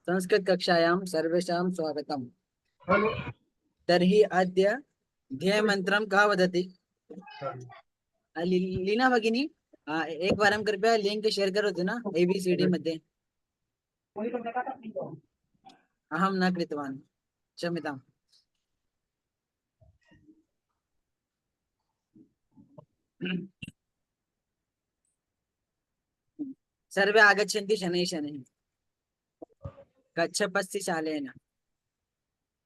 संस्कृत कक्षायां सर्वेषां स्वागतम्। तर्हि अद्य ध्येयमन्त्रं कः वदति? लीना भगिनी, एकवारं कृपया लिंक शेयर करोतु न ABCD मध्ये। अहं न कृतवान्, क्षम्यताम्। सर्वे आगच्छन्ति शनैः शनैः कच्छपस्य शालेन।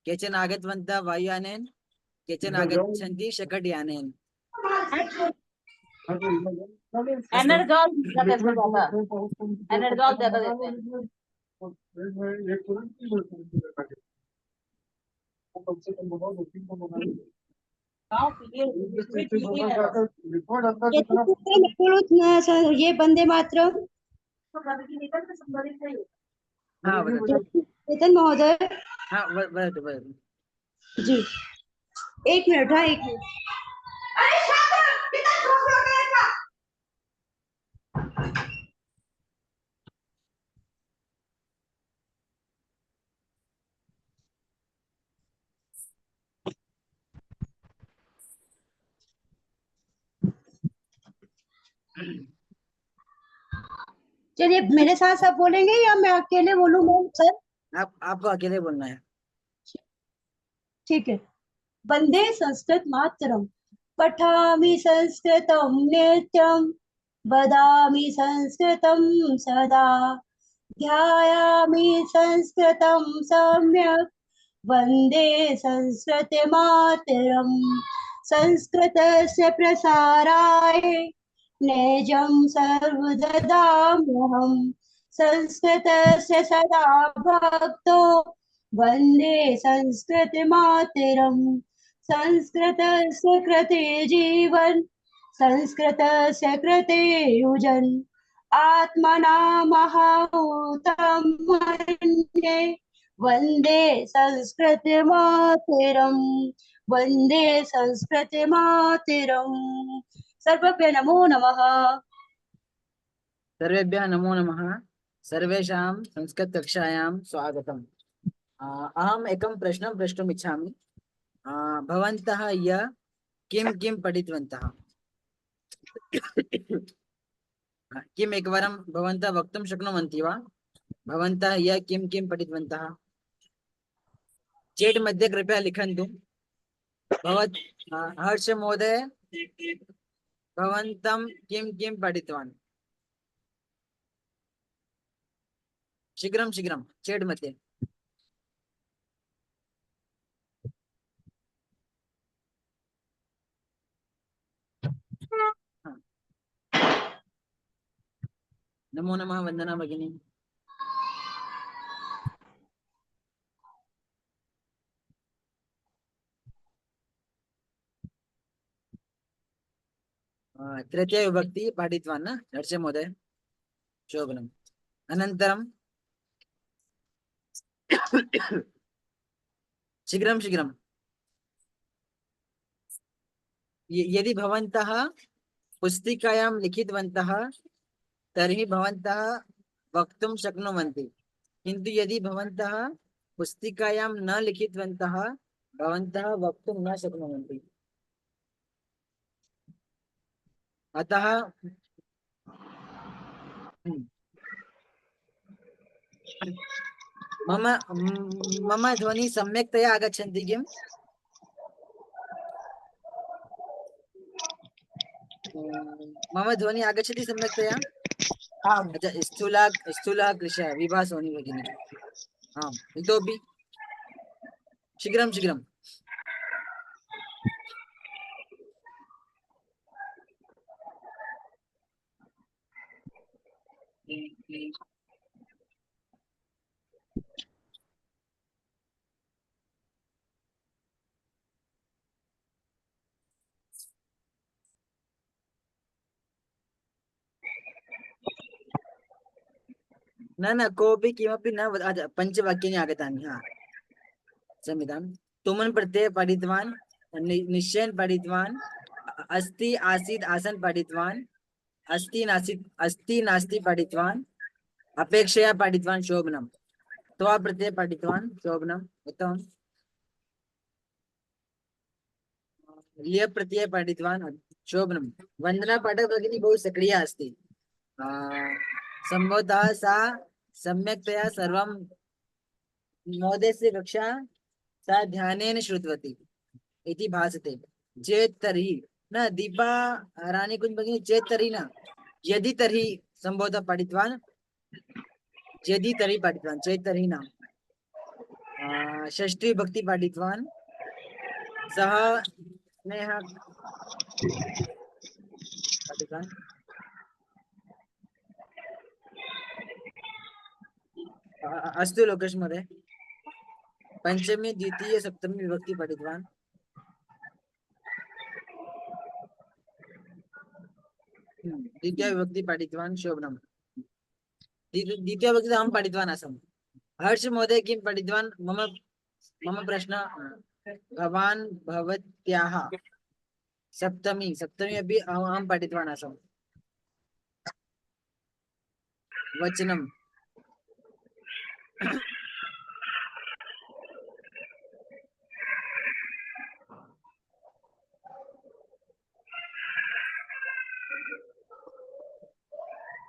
केचन आगतवन्तः वायुयानेन, केचन आगच्छन्ति शकटयानेन। एनर्जॉल ज्यादा देते हैं। ये वंदे मातरम। हाँ वदतु। चेतन महोदय। हाँ वदतु वदतु। जी एक मिनट। हाँ एक मिनट। चलिए मेरे साथ सब बोलेंगे या मैं अकेले बोलूँ मैम? सर आपको अकेले बोलना है। ठीक है। वंदे संस्कृत मातरम। पठामि संस्कृतं नित्यं, वदामि संस्कृतं सदा, ध्यायामि संस्कृतं सम्यक्, वन्दे संस्कृतिमातरम्। संस्कृतस्य प्रसाराय निजं सर्वददाम्यहम्, संस्कृतस्य सदा भक्तो वन्दे संस्कृतिमातरम्। संस्कृतस्य कृते जीवन्, संस्कृतस्य कृते युजन्, आत्मनामहूतं मन्ये, वन्दे संस्कृतिमातरम्, वन्दे संस्कृतिमातरम्। सर्वेभ्यः नमो नमः। सर्वेभ्यः नमो नमः। सर्वेषां संस्कृत कक्षायां स्वागतम्। अहम् एकं प्रश्नं प्रष्टुम् इच्छामि। भवन्तः य किं किं पठितवन्तः? किम् एकवारं भवन्तः वक्तुं शक्नुवन्ति वा? भवन्तः य किं किं पठितवन्तः? चेट् मध्ये कृपया लिखन्तु। भवत् हर्ष महोदय, भवन्तं किं किं पठितवान्? शीघ्रं शीघ्रं चेट् मध्ये। नमो नमः वंदना भगिनी। तृतीय विभक्ति पाठितवान् न नरसिंह महोदय? शोभनम्। अनन्तरं शीघ्रं शीघ्रं। यदि भवन्तः पुस्तिकायां लिखितवन्तः तर्हि भवन्तः वक्तुं शक्नुवन्ति, किन्तु यदि भवन्तः पुस्तिकायां न लिखितवन्तः भवन्तः वक्तुं न शक्नुवन्ति। अतः मम मम ध्वनि सम्यक्तया आगच्छन्ति किम्? मम ध्वनि आगच्छति सम्यक्तया? अच्छा, स्थूलः कृशः विभासोनि भगिनी। आम्, इतोपि शीघ्रं शीघ्रं। न कोऽपि किमपि न पञ्चवाक्यानि आगतानि। हा क्षम्यतां। तुमन् प्रत्यये पठितवान्, निश्चयेन पठितवान्, अस्ति आसीत् आसन् पठितवान्, अस्ति नास्ति पठितवान्, अपेक्षया पठितवान् शोभनं। त्वा प्रत्यये पठितवान् शोभनम् उत्तमम्। लिय प्रत्यये पठितवान् शोभनं। वन्दना पाठक भगिनी बहु सक्रिया अस्ति। सम्भवतः सा सम्यक्तया सर्वं महोदयस्य कक्षा सा ध्यानेन श्रुतवती इति भासते। चेत् तर्हि न दीपा रानीकुञ्ज भगिनी चेत् तर्हि न यदि तर्हि सम्भवतः पठितवान् यदि तर्हि पठितवान् चेत् तर्हि न। षष्ठी भक्ति पठितवान् सः स्नेह पठितवान् अस्तु लोकेश महोदय। पंचमी द्वितीय सप्तमी विभक्ति पठितवान् द्वितीय विभक्ति पठितवान् शोभनम्। द्वितीय विभक्ति अहं पठितवान् आसम्। हर्ष महोदय किं पठितवान् मम मम प्रश्न भवान् भवत्याः सप्तमी सप्तमी अपि अहं पठितवान् आसम्। वचनम्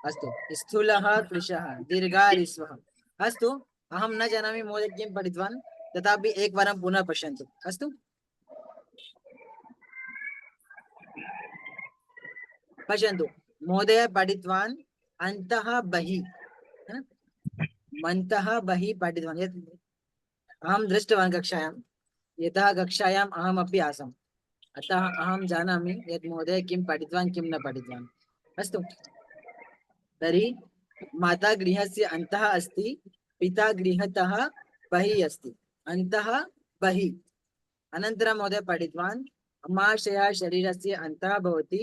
अस्तु स्थूलः कृशः दीर्घारिस्वः। अस्तु अहं न जानामि महोदय किं पठितवान् तथापि एकवारं पुनः पश्यन्तु। अस्तु पश्यन्तु महोदय पठितवान् अन्तः बहिः मन्तः बहिः पठितवान् यत् अहं दृष्टवान् कक्षायां यतः कक्षायाम् अहमपि आसम् अतः अहं जानामि यत् महोदय किं पठितवान् किं न पठितवान्। अस्तु तर्हि माता गृहस्य अन्तः अस्ति पिता गृहतः बहिः अस्ति अन्तः बहिः। अनन्तरं महोदय पठितवान् अमाशयः शरीरस्य अन्तः भवति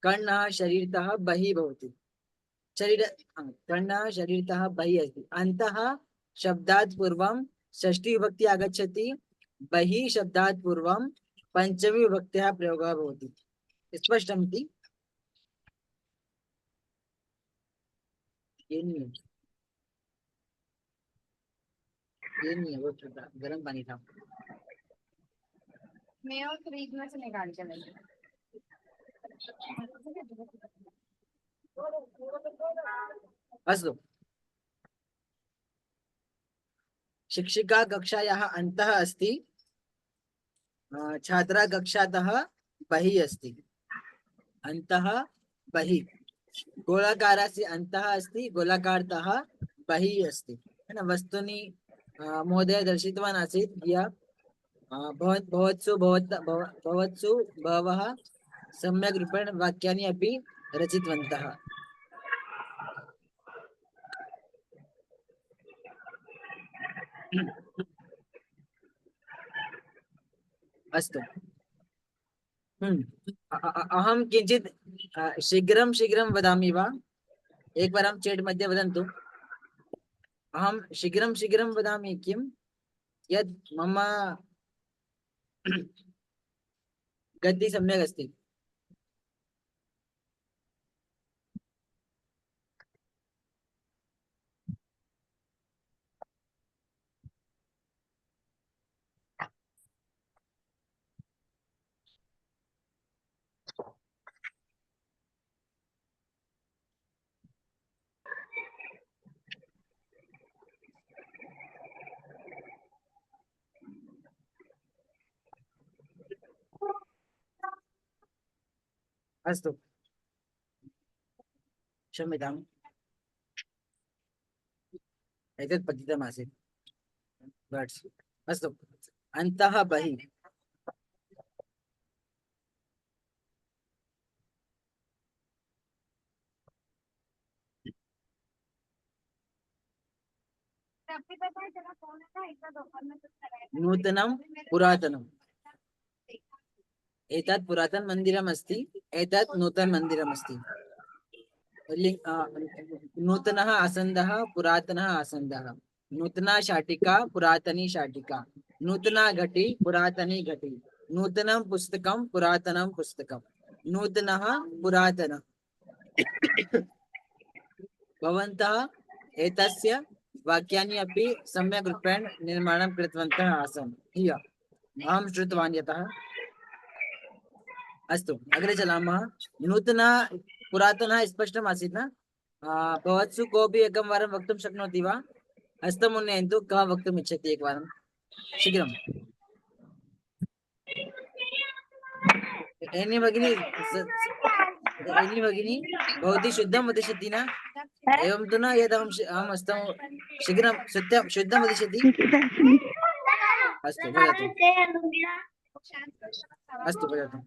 कर्णः शरीरतः बहिः भवति। कर्णः शरीरतः बहिः अस्ति। अन्तः शब्दात् पूर्वं षष्ठी विभक्ति आगच्छति बहिः शब्दात् पूर्वं पंचमी विभक्त्याः प्रयोगः भवति। स्पष्टमिति वो गर्म पानी था। मैं और फ्रिज में से निकाल के लाई। अस्तु शिक्षिका कक्षायाः अन्तः अस्ति छात्रा कक्षातः बहिः अस्ति अन्तः बहिः। गोलाकारस्य अन्तः अस्ति गोलाकारतः बहिः अस्ति है न। वस्तूनि महोदय दर्शितवान् आसीत् यः भवत्सु बहवः सम्यक् रूपेण वाक्यानि अपि रचितवन्तः। अस्तु अहं किञ्चित् शीघ्रं शीघ्रं वदामि वा एकवारं चेट् मध्ये वदन्तु। अहं शीघ्रं शीघ्रं वदामि किं यत् मम गति सम्यक् अस्ति। अस्तु क्षम्यताम् एतत् पतितमासीत् वर्ड्स्। अस्तु अन्तः बहिः नूतनं पुरातनम्। एतत् पुरातन मन्दिरम् अस्ति एतत् नूतन मन्दिरम् अस्ति। नूतनः आसन्दः पुरातनः आसन्दः नूतना शाटिका पुरातनी शाटिका नूतना घटी पुरातनी घटी नूतनं पुस्तकं पुरातनं पुस्तकं नूतनः पुरातनः। भवन्तः एतस्य वाक्यानि अपि सम्यक् रूपेण निर्माणं कृतवन्तः आसन् ह्य अहं श्रुतवान् यतः। अस्तु अग्रे चलामः। नूतन पुरातनः स्पष्टम् आसीत् न? भवत्सु कोऽपि एकं वारं वक्तुं शक्नोति वा? हस्तम् उन्नयन्तु, कः वक्तुम् इच्छति एकवारं शीघ्रम्। एनी भगिनी एनी भगिनी भवती शुद्धं वदिष्यति न? एवं तु न यद् अहं हस्तं शीघ्रं शुद्धं वदिष्यति। अस्तु वदतु। अस्तु वदतु।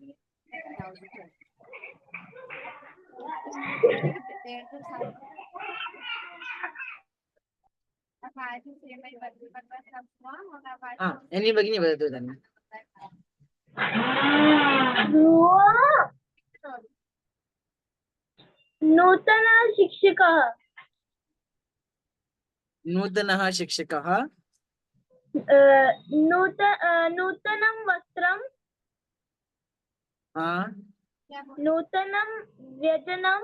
एनी भगिनी वदतु इदानीं। नूतनः शिक्षकः नूतनः शिक्षकः नूतनं वस्त्रं नूतनं व्यजनं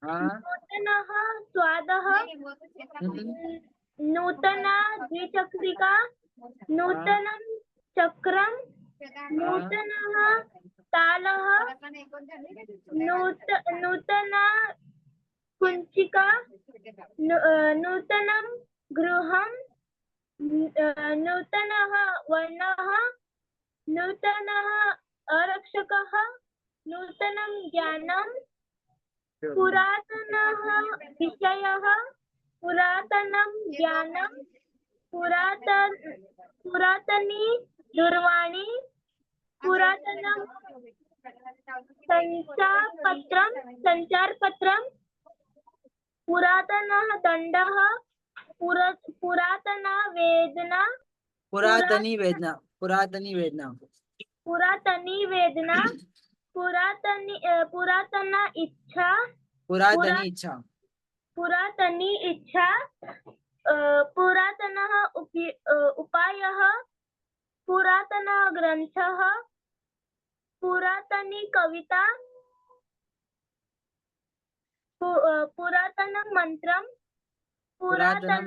नूतनः स्वादः नूतना द्विचक्रिका नूतनं चक्रं नूतनः तालः नूतना कुञ्चिका नूतनं गृहं नूतनः वर्णः नूतनः आरक्षकः नूतनं ज्ञानं पुरातनः विषयः पुरातनं ज्ञानं पुरातनी दूरवाणी पुरातनं संचारपत्रं पुरातनः दण्डः पुरातना वेदना पुरातनी वेदना पुरातना इच्छा पुरातनी इच्छा पुरातनः उपायः पुरातनः ग्रन्थः पुरातनी कविता पुरातनं मन्त्रं पुरातनं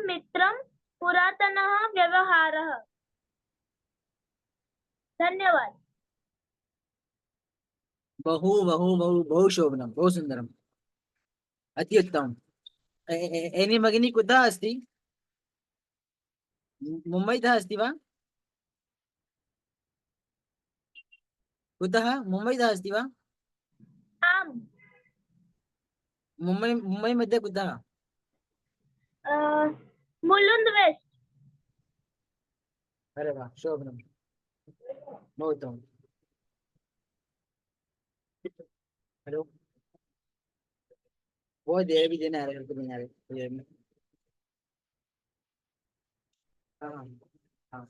मित्रं पुरातनः व्यवहारः। धन्यवाद। बहु बहु बहु बहु शोभनं, बहु सुन्दरम्, अति उत्तमम्। एनी भगिनी कुतः अस्ति? मुम्बैतः अस्ति वा? कुतः? मुम्बैतः अस्ति वा? आम्। मुम्बै मध्ये कुतः? मुलुंड वेस्ट। अरे वाह, शोभनं, बहु उत्तमम्। हेलो, वो दे भी देना है, नहीं आ रहे। हाँ हाँ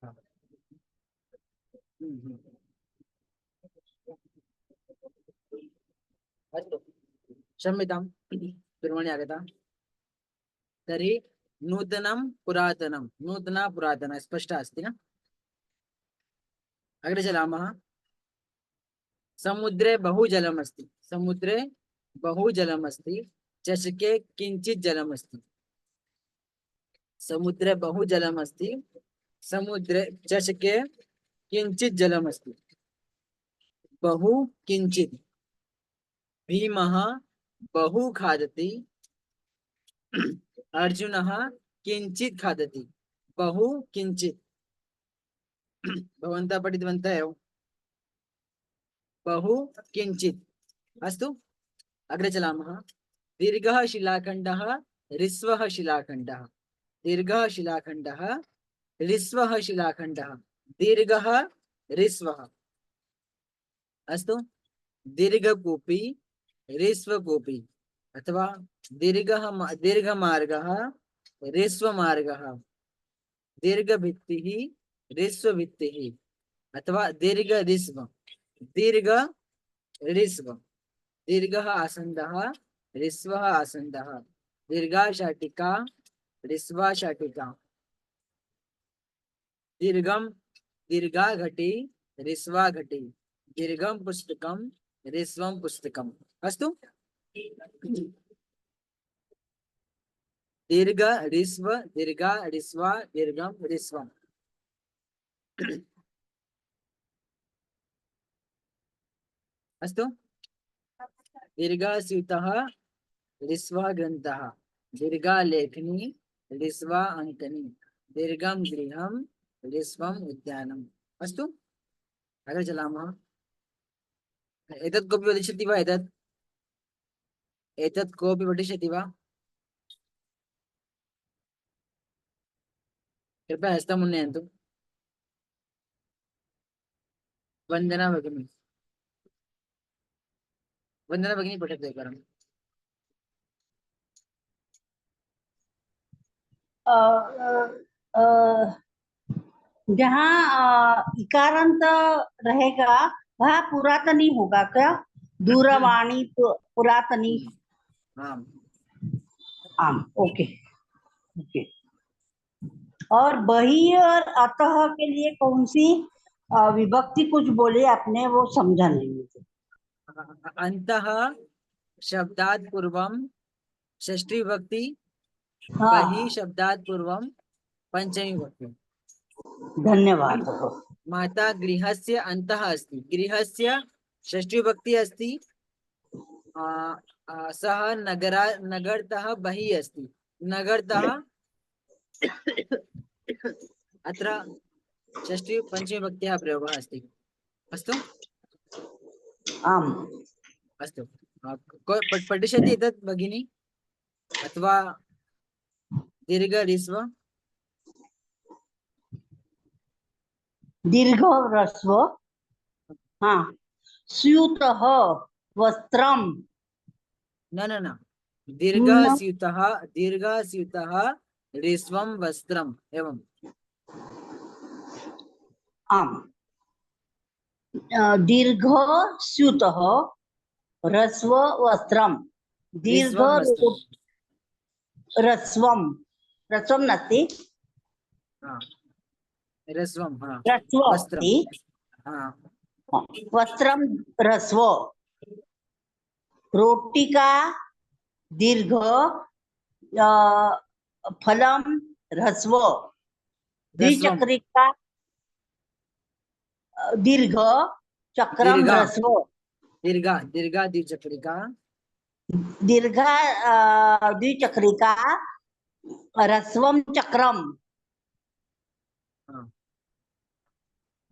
हाँ। अस्तु, क्षम्यतां, दूरवाणी आगता। तर्हि नूतनं पुरातनं, नूतना पुरातना स्पष्ट अस्ति न? अग्रे चलामः। समुद्रे बहु जलमस्ति, समुद्रे बहु जलमस्ति, चषके किञ्चित् जलमस्ति। समुद्रे बहु जलमस्ति, समुद्रे चषके किञ्चित् जलमस्ति। बहु किञ्चित्। भीमः बहु खादति, अर्जुनः किञ्चित् खादति। बहु किञ्चित्। भवन्तः पठितवन्तः एव। बहु किञ्चित्। अस्तु, अग्रे चलामः। दीर्घः शिलाखण्डः ह्रस्वः शिलाखण्डः, दीर्घः शिलाखण्डः ह्रस्वः शिलाखण्डः, दीर्घः ह्रस्वः। अस्तु, दीर्घकूपी ह्रस्वकूपी अथवा दीर्घमार्गः ह्रस्वमार्गः, दीर्घभित्तिः ह्रस्वभित्तिः अथवा दीर्घ ह्रस्व, दीर्घ ह्रस्व, दीर्घः आसन्दः ह्रस्वः आसन्दः, दीर्घा शाटिका ह्रस्वा शाटिका, दीर्घं दीर्घा घटी ऋस्वा घटी दीर्घं पुस्तकं ऋस्वं पुस्तकम् अस्तु दीर्घ ऋस्व दीर्घा ऋस्वा दीर्घं ऋस्वम् अस्तु दीर्घस्यूतः ऋस्वा ग्रन्थः दीर्घा लेखनी ऋस्वा अङ्कनी दीर्घं गृहं ऋस्वम् उद्यानम् अस्तु अग्रे चलामः एतत् कोऽपि वदिष्यति वा एतत् कोऽपि पठिष्यति वा कृपया हस्तम् उन्नयन्तु वन्दना भगिनी पठतु एकवारम् जहाँ इकारांत रहेगा वह पुरातनी होगा क्या? दूरवाणी पुरातनी। आम् आम, ओके ओके। और बही और अतः के लिए कौन सी विभक्ति कुछ बोले आपने, वो समझा नहीं मुझे। अन्तः शब्दात् पूर्वं षष्ठी विभक्ति हाँ, बहिः शब्दात् पूर्वं पंचमी विभक्ति धन्यवाद। माता गृहस्य अन्तः अस्ति गृहस्य षष्ठी विभक्ति अस्ति सः नगरतः बहिः अस्ति नगरतः अत्र षष्ठी पंचमी विभक्त्याः प्रयोगः अस्ति अस्तु आम, अस्तु पठिष्यति एतत् भगिनी अथवा दीर्घ ऋस्व दीर्घ ह्रस्व। हाँ, स्यूतः वस्त्रम। न दीर्घस्यूतः ऋस्वं वस्त्रम् एवं आम, दीर्घ स्यूतः ह्रस्व वस्त्रम दीर्घ ऋस्वं वस्त्रम् ह्रस्वम ह्रस्वम नास्ति ऋस्वं ह्रस्व वस्त्रं वस्त्रम ह्रस्व। रोटिका दीर्घ फलम ह्रस्व। द्विचक्रिका दीर्घ चक्रम ह्रस्व। दीर्घा द्विचक्रिका दीर्घा द्विचक्रिका ह्रस्वं चक्रम।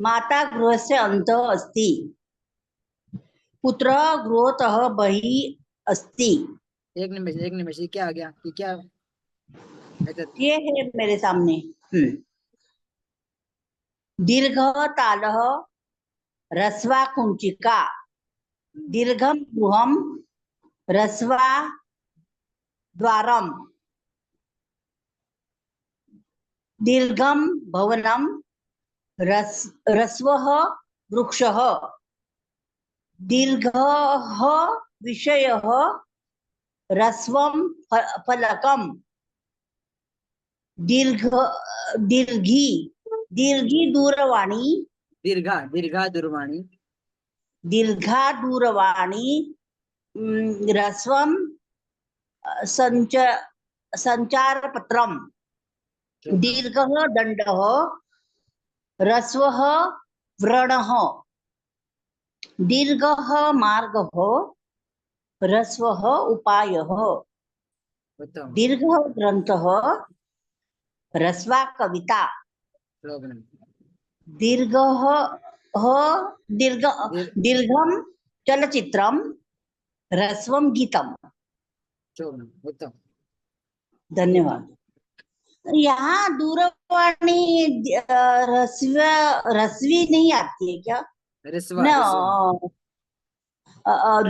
माता गृहस्य अन्तः अस्ति पुत्रः गृहतः बहिः अस्ति। एक निमिष ये क्या आ गया ये क्या ये है मेरे सामने। दीर्घ तालः ह्रस्वा कुञ्चिका दीर्घं गृहं ह्रस्वा द्वारम् दीर्घं भवनं ह्रस्वः वृक्षः दीर्घः विषयः ह्रस्वं फलकम् दीर्घी दूरवाणी दीर्घा दूरवाणी ह्रस्वं संचारपत्रम् दीर्घः दण्डः ह्रस्वः व्रणः दीर्घः मार्गः ह्रस्वः उपायः उत्तम दीर्घः ग्रन्थः ह्रस्वा कविता दीर्घं चलचित्रं ह्रस्वं गीतम्। उत्तम धन्यवाद। यहाँ दूरवाणी ह्रस्वी नहीं आती है क्या?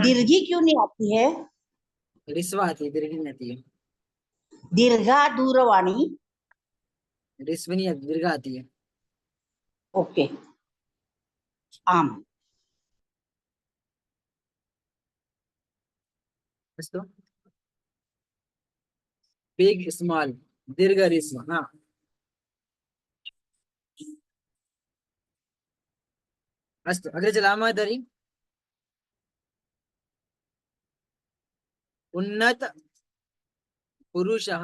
दीर्घी क्यों नहीं आती है? ऋस्वा आती है दीर्घी नहीं आती है दीर्घा दूरवाणी ऋस्वनी दीर्घ आती है ओके। आम, अस्तु बिग स्मॉल दीर्घ ऋस्व अस्तु अग्रे चलामः तर्हि। उन्नत पुरुषः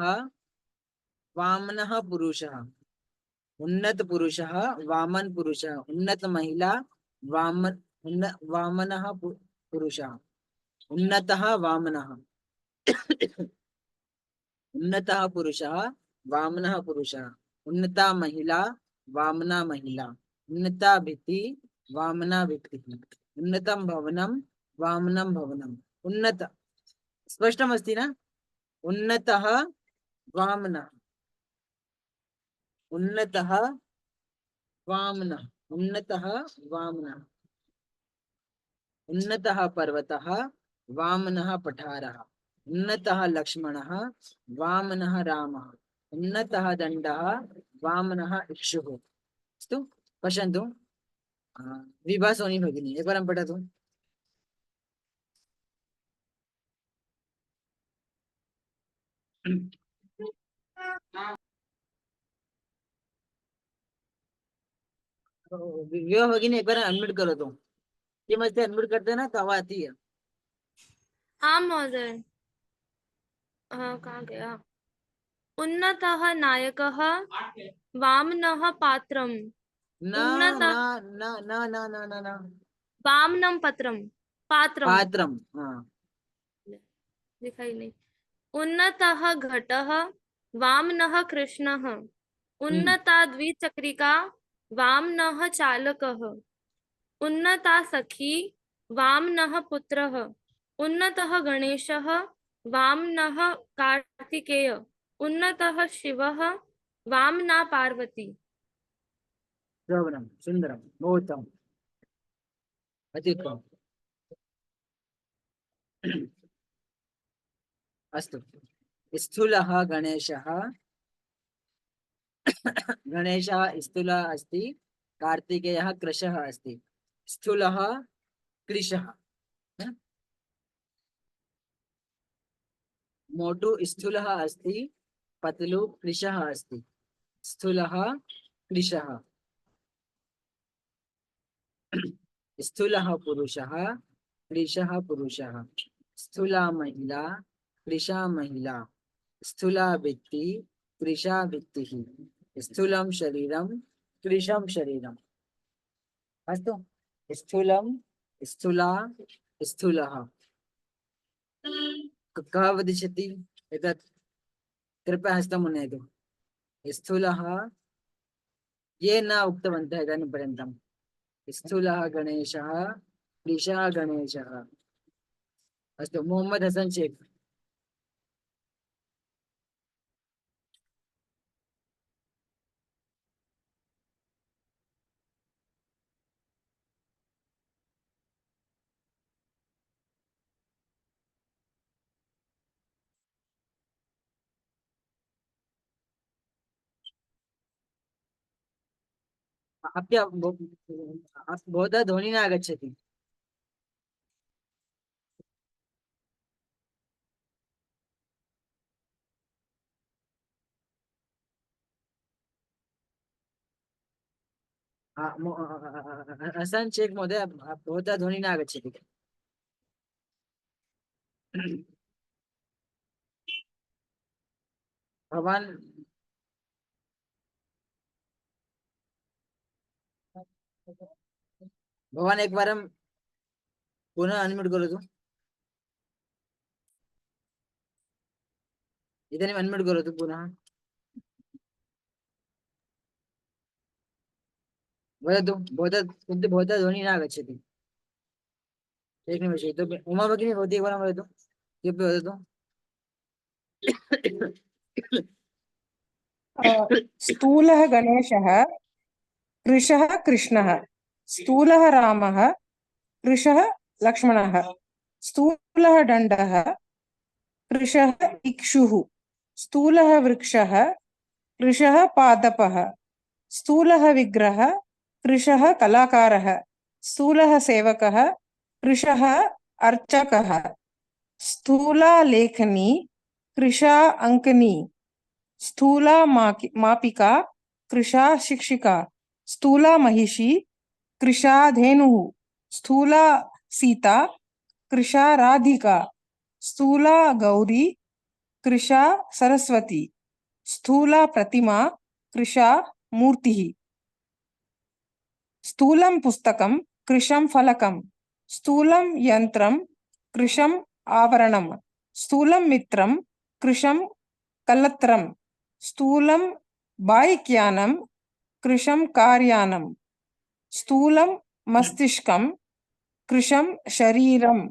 वामनः पुरुषः, उन्नत पुरुषः वामन पुरुषः, उन्नत महिला वामनः पुरुषः, उन्नतः वामनः, उन्नतः पुरुषः वामनः पुरुषः, उन्नता महिला वामना महिला, उन्नता भित्तिः वामना भित्तिः, उन्नतं भवनं वामनं भवनम्। उन्नत स्पष्टमस्ति न? उन्नतः वामनः, उन्नतः वामनः, उन्नतः वामनः, उन्नतः पर्वतः वामनः पठारः, उन्नतः लक्ष्मणः वामनः रामः, उन्नतः दण्डः वामनः इक्षुः। अस्तु पश्यन्तु, विभा सोनी भगिनी एकवारं पठतु। विभा भगिनी एकवारं अनम्यूट करोतु। किमस्ति अनम्यूट करते ना तो आवाज आती है। हाँ महोदय। कहाँ गया? उन्नतः नायकः वामनः पात्रम्। ना उन्नत ना ना ना ना ना ना ना वामनं पत्रम् पात्रम् पात्रम, हाँ दिखाई नहीं। उन्नतः घटः वामनः कृष्णः। उन्नता द्विचक्रिका वामनः चालकः। उन्नता सखी वामनः पुत्रः। उन्नतः गणेशः वामनः कार्तिकेय। उन्नतः शिवः वामना पार्वती। श्रवणं सुन्दरं बहु उत्तमम्, अति उत्तमम्। अस्तु, स्थूलः गणेशः, गणेशः स्थूलः अस्ति, कार्तिकेयः कृशः अस्ति। स्थूलः कृशः, मोटु स्थूलः अस्ति, पतलु कृशः अस्ति। स्थूलः कृशः, स्थूलः पुरुषः कृशः पुरुषः, स्थूला महिला कृशा महिला, स्थूला भित्तिः कृशा भित्तिः, स्थूलं शरीरं कृशं शरीरम्। अस्तु, स्थूलं स्थूला स्थूलः, कः वदिष्यति एतत्? कृपया हस्तम् उन्नयतु। स्थूलः ये न उक्तवन्तः इदानीं पर्यन्तं। स्थूलः गणेशः कृशः गणेशः। अस्तु, मोहम्मद हसन शेख। भवतः ध्वनिः न आगच्छति। हसन शेख महोदय, भवतः ध्वनिः न आगच्छति। भवान् भवान् एकवारं पुनः अनम्यूट करोतु। इदानीम् अनम्यूट करोतु पुनः। वदतु, भवतः ध्वनिः न आगच्छति। एकनिमेषम् इतोपि उमा भगिनी भवती एकवारं वदतु, इतोपि वदतु। स्थूलः गणेशः कृशः कृष्णः। स्थूलः रामः कृशः लक्ष्मणः। स्थूलः दण्डः कृशः इक्षुः। स्थूलः वृक्षः कृशः पादपः। स्थूलः विग्रहः कृशः कलाकारः। स्थूलः सेवकः कृशः अर्चकः। स्थूला लेखनी कृशा अंकनी। स्थूला मापिका कृशा शिक्षिका। स्थूला महिषी कृशा धेनुः स्थूला सीता कृशा राधिका स्थूला गौरी कृशा सरस्वती स्थूला प्रतिमा कृशा मूर्तिः स्थूलं पुस्तकं कृशं फलकं स्थूलं यन्त्रं कृशं आवरणं स्थूलं मित्रं कृशं कलत्रं स्थूलं बाइक यानं कृशं कार्यानं स्थूलं मस्तिष्कं कृशं शरीरं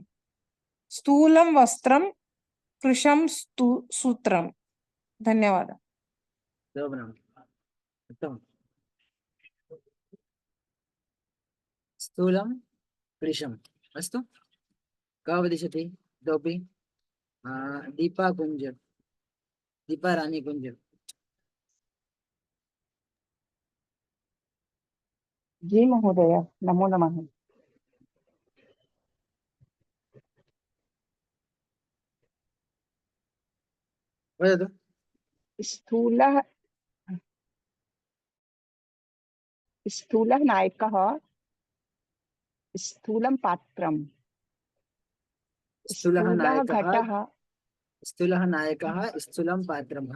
स्थूलं वस्त्रं कृशं सूत्रं धन्यवादः शोभनम् उत्तमम् स्थूलं कृशम् अस्तु कः वदिष्यति इतोपि दीपा कुञ्ज दीपा रानी कुञ्ज जी महोदय, नमो नमः। वदतु स्थूलः स्थूलः नायकः स्थूलं पात्रम् स्थूलः स्थूलः नायकः घटः स्थूलः नायकः स्थूलं पात्रं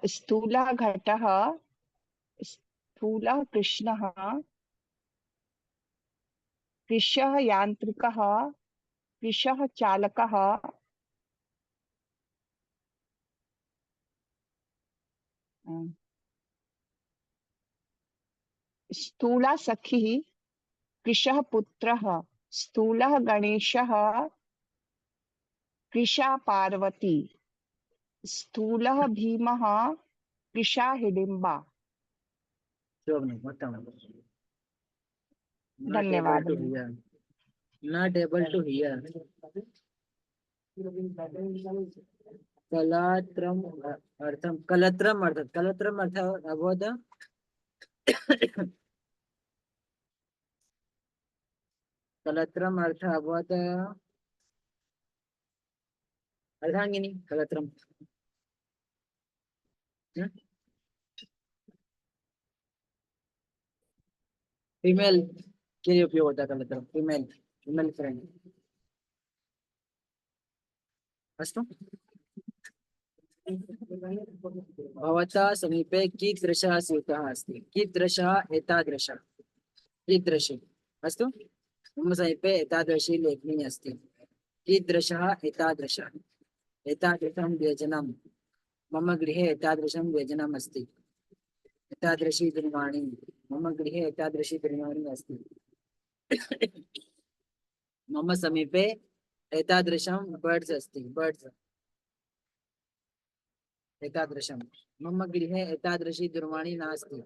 स्थूलः घटः स्थूलः कृष्णः कृशः यान्त्रिकः कृशः चालकः स्थूला सखिः कृशः पुत्रः स्थूलः गणेशः कृशा पार्वती स्थूलः भीमः कृशा हिडिम्बा। शोभनम् उत्तमम् धन्यवादः। not able to hear कलात्रम अर्थम कलत्रम अर्थ अभवत् कलत्रम अर्थ अभवत् अर्धांगिनी कलत्रम फीमेल के लिए उपयोग होता है कलत्रम फीमेल फीमेल फ्रेंड अस्तु भवतः समीपे कीदृशः स्यूतः अस्ति कीदृशः एतादृशः कीदृशी अस्तु मम समीपे एतादृशी लेखनी अस्ति कीदृशः एतादृशः एतादृशं व्यजनं मम गृहे एतादृशं व्यजनम् अस्ति एतादृशी दूरवाणी मम गृहे एतादृशी दूरवाणी अस्ति मम समीपे एतादृशं बर्ड्स् अस्ति बर्ड्स् एतादृशं मम गृहे एतादृशी दूरवाणी नास्ति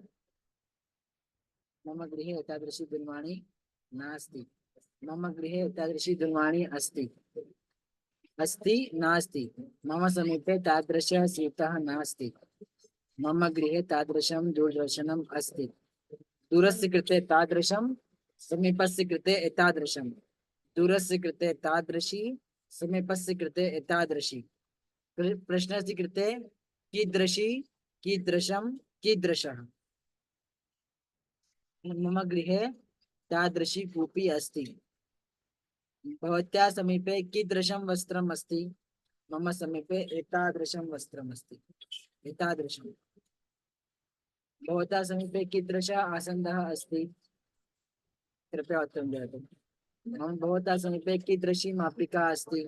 मम गृहे एतादृशी दूरवाणी नास्ति मम गृहे एतादृशी दूरवाणी अस्ति अस्ति नास्ति मम समीपे तादृशः स्यूतः नास्ति मम गृहे तादृशं दूरदर्शनम् अस्ति दूरस्य कृते तादृशं समीपस्य कृते एतादृशं दूरस्य कृते तादृशी समीपस्य कृते एतादृशी प्रश्नस्य कृते कीदृशी कीदृशं कीदृशः मम गृहे तादृशी कूपी अस्ति भवत्याः समीपे कीदृशं वस्त्रम् अस्ति मम समीपे एतादृशं वस्त्रम् अस्ति एतादृशं भवतः समीपे कीदृशः आसन्दः अस्ति कृपया उत्तरं ददातु मम भवतः समीपे कीदृशी मापिका अस्ति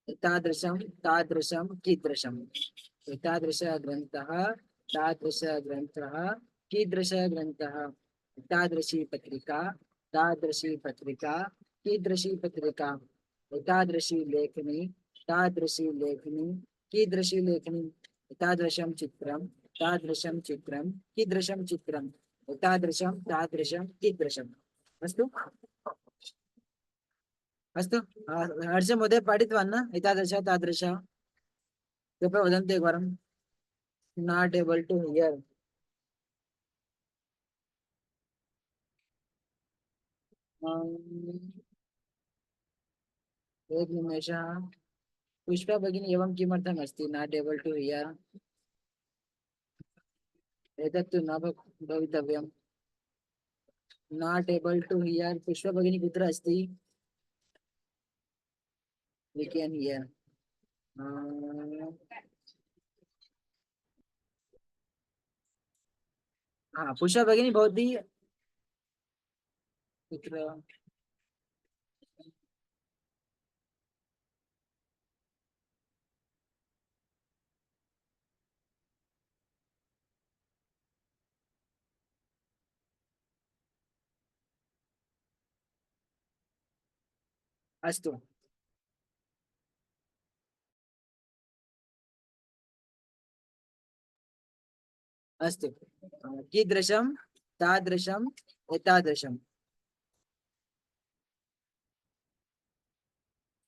एतादृशं तादृशं कीदृशम् एतादृशः ग्रन्थः तादृशः ग्रन्थः कीदृशः ग्रन्थः एतादृशी पत्रिका तादृशी पत्रिका कीदृशी पत्रिका एतादृशी लेखनी तादृशी लेखनी कीदृशी लेखनी एतादृशं चित्रं तादृशं चित्रं कीदृशं चित्रम् एतादृशं तादृशं कीदृशम् अस्तु अस्तु हर्ष महोदय पठितवान् न एतादृश तादृश कृपया वदन्तु एकवारं नाट् एबल् टु हियर् एक निमेषः पुष्पा भगिनी एवं किमर्थम् अस्ति नाट् एबल् टु हियर् एतत्तु न भवितव्यम् not able to hear Pushpa भगिनी कुत्र अस्ति वी कैन हियर हाँ पुष्पा भगिनी भवती कुत्र अस्तु अस्तु कीदृशं तादृशम् एतादृशं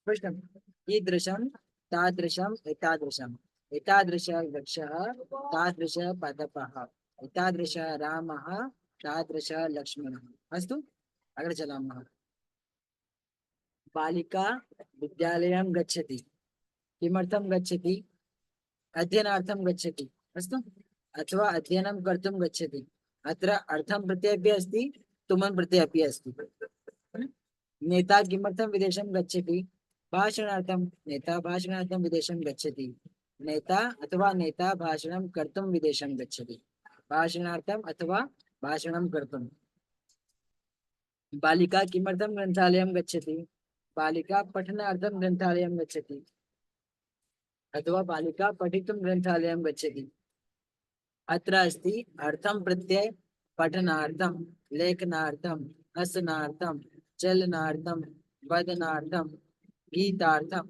स्पष्टं कीदृशं तादृशम् एतादृशम् एतादृशः वृक्षः तादृशः पादपः एतादृशः रामः तादृशः लक्ष्मणः अस्तु अग्रे चलामः बालिका विद्यालयं गच्छति किमर्थं गच्छति अध्ययनार्थं गच्छति अस्तु अथवा अध्ययनं कर्तुं गच्छति अत्र अर्थं प्रत्यय अपि अस्ति तुमन् प्रत्यय अपि अस्ति नेता किमर्थं विदेशं गच्छति भाषणार्थं नेता भाषणार्थं विदेशं गच्छति नेता अथवा नेता भाषणं कर्तुं विदेशं गच्छति भाषणार्थम् अथवा भाषणं कर्तुं बालिका किमर्थं ग्रन्थालयं गच्छति बालिका पठनार्थं ग्रन्थालयं गच्छति अथवा बालिका पठितुं ग्रन्थालयं गच्छति अत्र अस्ति अर्थं प्रत्यय पठनार्थं लेखनार्थं हसनार्थं चलनार्थं वदनार्थं गीतार्थं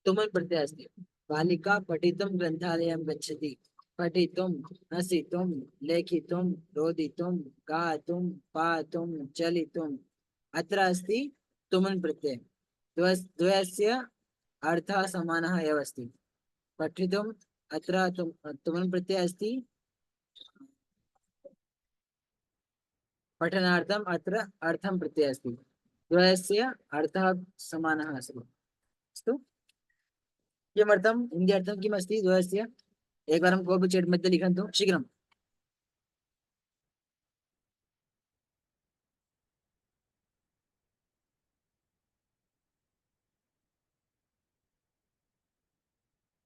तुमन् प्रत्यय अस्ति बालिका पठितुं ग्रन्थालयं गच्छति पठितुं हसितुं लेखितुं रोदितुं गातुं पातुं चलितुम् अत्र अस्ति तुमन् प्रत्यय द्वयस्य अर्थः समानः एव अस्ति पठितुम् अत्र तुमन् प्रत्यय अस्ति पठनार्थम् अत्र अर्थं प्रत्यय अस्ति द्वयस्य अर्थः समानः अस्ति अस्तु किमर्थं हिन्दी अर्थं किम् अस्ति द्वयस्य एकवारं कोऽपि चेट् मध्ये लिखन्तु शीघ्रं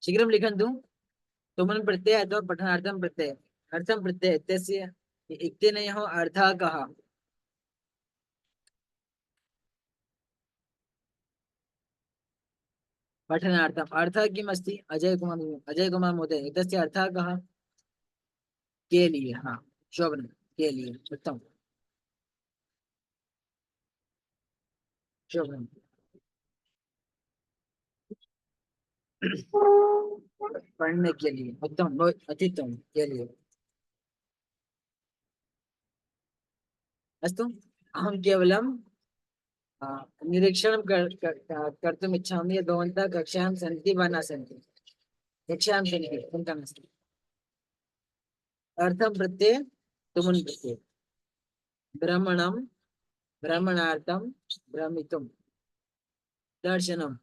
शीघ्रं लिखन्तु तुमन् प्रत्यय अथवा पठनार्थं प्रत्यय अर्थं प्रत्यय इत्यस्य इत्यनयोः अर्थः कः पठनार्थम् अर्थः किम् अस्ति अजय कुमार महोदय एतस्य अर्थः कः के लिए हाँ शोभनं के लिए उत्तम शोभनं पढ़ने के लिए उत्तम बहुत अति उत्तम के लिए अस्तु अहं केवलं निरीक्षणं कर्तुम् इच्छामि यत् भवन्तः कक्षायां सन्ति वा न सन्ति कक्षायां सन्ति चिन्ता नास्ति अर्थं प्रत्यय तुमन् प्रत्यय भ्रमणं भ्रमणार्थं भ्रमितुं दर्शनम्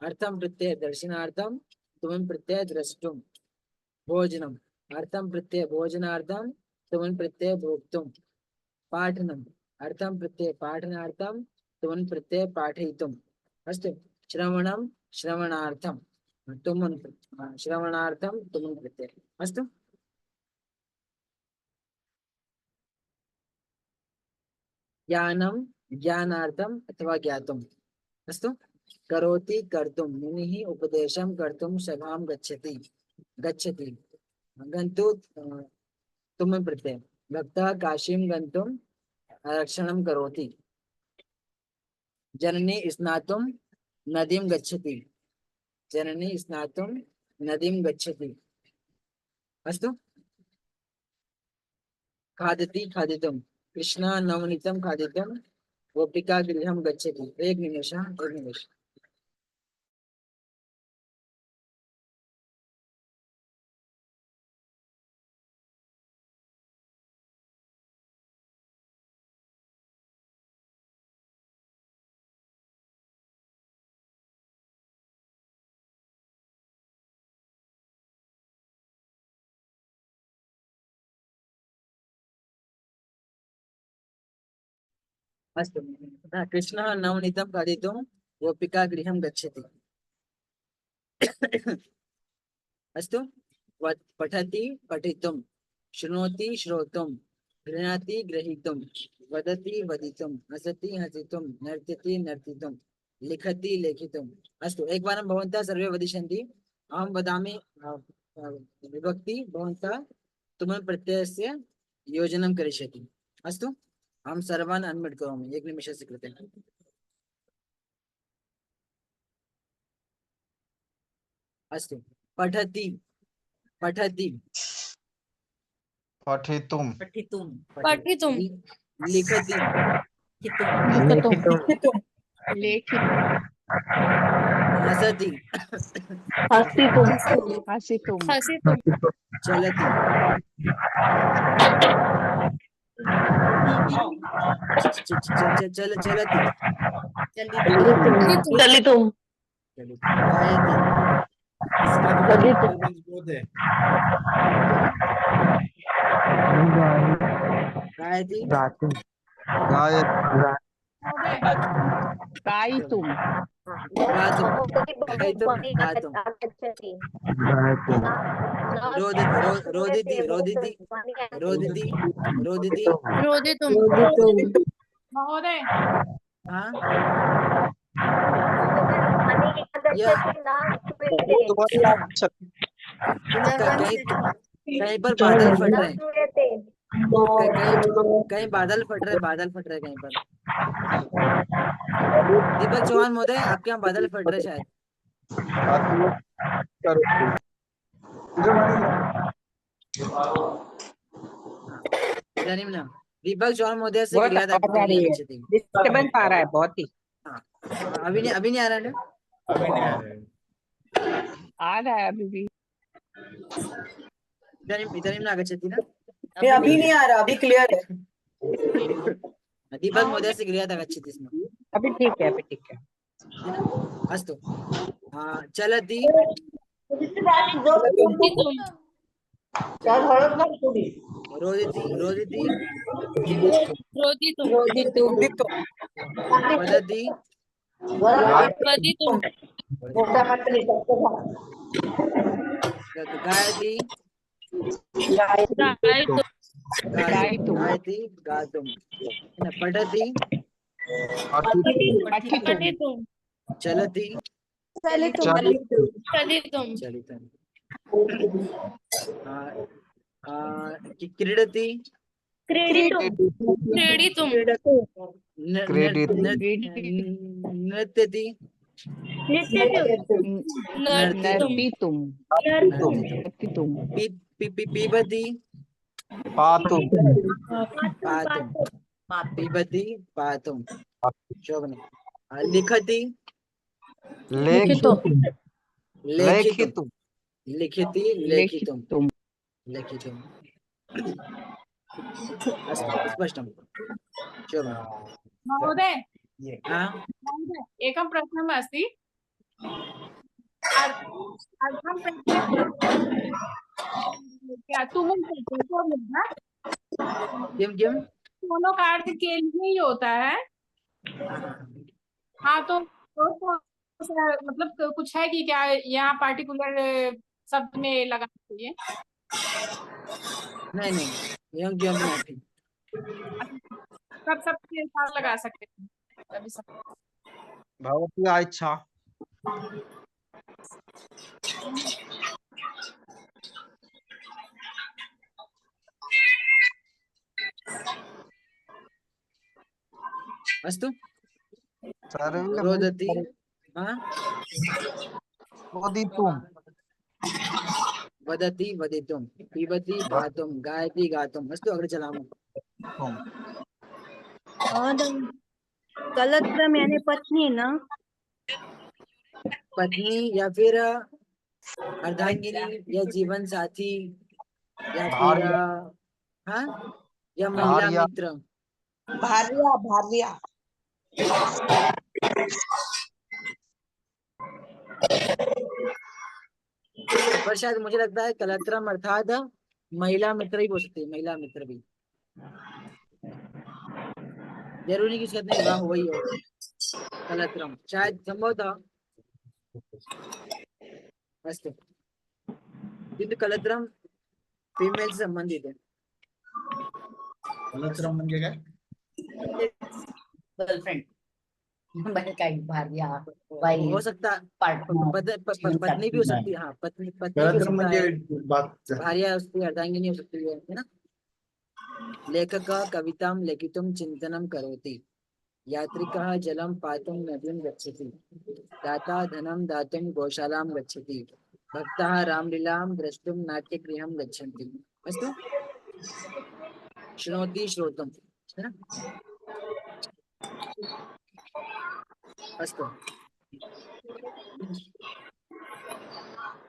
अर्थं प्रत्यय दर्शनार्थं तुमन् प्रत्यय द्रष्टुं भोजनम् अर्थं प्रत्यय भोजनार्थं तुमन् प्रत्यय भोक्तुं पाठनम् अर्थं प्रत्यय पाठनार्थं तुमन् प्रत्यय पाठयितुम् अस्तु श्रवणं श्रवणार्थं तुमन् श्रवणार्थं तुमन् प्रत्यय अस्तु ज्ञानं ज्ञानार्थम् अथवा ज्ञातुम् अस्तु करोति कर्तुं मुनिः उपदेशं कर्तुं सभां गच्छति गच्छति गन्तु तुमन् प्रत्यय भक्तः काशीं गन्तुं रक्षणं करोति जननी स्नातुं नदीं गच्छति जननी स्नातुं नदीं गच्छति अस्तु खादति खादितुं कृष्णः नवनीतं खादितुं गोपिका गृहं गच्छति एक निमेष अस्तु कृष्णः नवनीतं खादितुं गोपिका गृहं गच्छति। अस्तु पठति पठितुं, शृणोति श्रोतुं, गृह्णाति ग्रहीतुं, वदति वदितुं, हसति हसितुं, नर्तति नर्तितुं, लिखति लेखितुम्। अस्तु एकवारं भवन्तः सर्वे वदिष्यन्ति, अहं वदामि विभक्ति, भवन्तः तुमं प्रत्ययस्य योजनं करिष्यति। अस्तु अहं सर्वान् अन्म्यूट् करोमि 1 निमेषस्य कृते। अस्तु पठति पठति पठितुं पठितुं लिखति लेखितुं हसति हसितुं हसितुं चलति चलति चलितुं गायति गायति गायितुं गातुं गातुं रोदिति रोदिति रोदिति रोदिति रोदितुं महोदय हाँ कहीं पर बादल फट रहे हैं, कहीं बादल फट रहे कहीं पर। दीपक चौहान महोदय आपके यहाँ बादल फट रहे शायद। इदानीं न दीपक चौहान महोदय से बहुत क्रियाता आवाज आ रही है, आगच्छति। डिस्टर्बेंस आ रहा है बहुत ही। हाँ अभी नहीं आ रहा है। आ रहा है अभी भी। इदानीं न आगच्छति न। अभी नहीं आ रहा, अभी क्लियर है। दीपक महोदय से क्रियाता आगच्छति स्म। अभी ठीक है, अभी ठीक है। अस्तु चलति रोदिति रोदिति रोदितुं वदति वदितुं गायति गायितुं गायितुं गायति गातुं पठति पठितुं चलति चलितुं चलितं क्रीडति क्रीडितुं नृत्यति नर्तितुं नर्तितुं पिबति पातुं पिबति पातुं शोभने लिखति लेखितुं लेखितुं लिखति लेखितुं लेखितुं अस्तु स्पष्टं शोभने महोदय हाँ एकं प्रश्नम् अस्ति अर्थं क्या तुम किम दोनों का अर्थ के लिए ही होता है। हाँ तो मतलब कुछ है कि क्या यहाँ पार्टिकुलर शब्द में लगाना चाहिए? नहीं योग्य नहीं सब सबके साथ लगा सकते हैं तभी सब। भवती इच्छा अस्तु सर्वे रोदति हाँ रोदितुं वदति वदितुं पिबति पातुं गायति गातुम्। अस्तु अग्रे चलामः। कलत्रम यानी पत्नी ना, पत्नी या फिर अर्धांगिनी या जीवन साथी या फिर भार्या। हाँ या महिला भार्या। मित्र। भार्या पर शायद मुझे लगता है कलत्रम अर्थात महिला मित्र ही बोल सकते हैं, महिला मित्र भी। जरूरी नहीं कि उसके साथ में विवाह हुआ ही हो। कलत्रम शायद संभवतः अस्तु, किंतु कलत्रम फीमेल से संबंधित है। कलत्रम म्हणजे काय? गर्लफ्रेंड काही भार्या हो सकता है पार्टनर पत्नी भी हो सकती है। हाँ, पत्नी भी हो कलत्रम सकता म्हणजे है, बात भार्या उसकी अर्धांगिनी हो सकती है ना। लेखक कवितां लेखितुं चिंतनं करोति, यात्रिकः जलं पातुं नदीं गच्छति, दाता धनं दातुं गोशालां गच्छति, भक्ताः रामलीलां द्रष्टुं नाट्यगृहं गच्छन्ति। अस्तु, शृणोति श्रोतुं, है ना। अस्तु,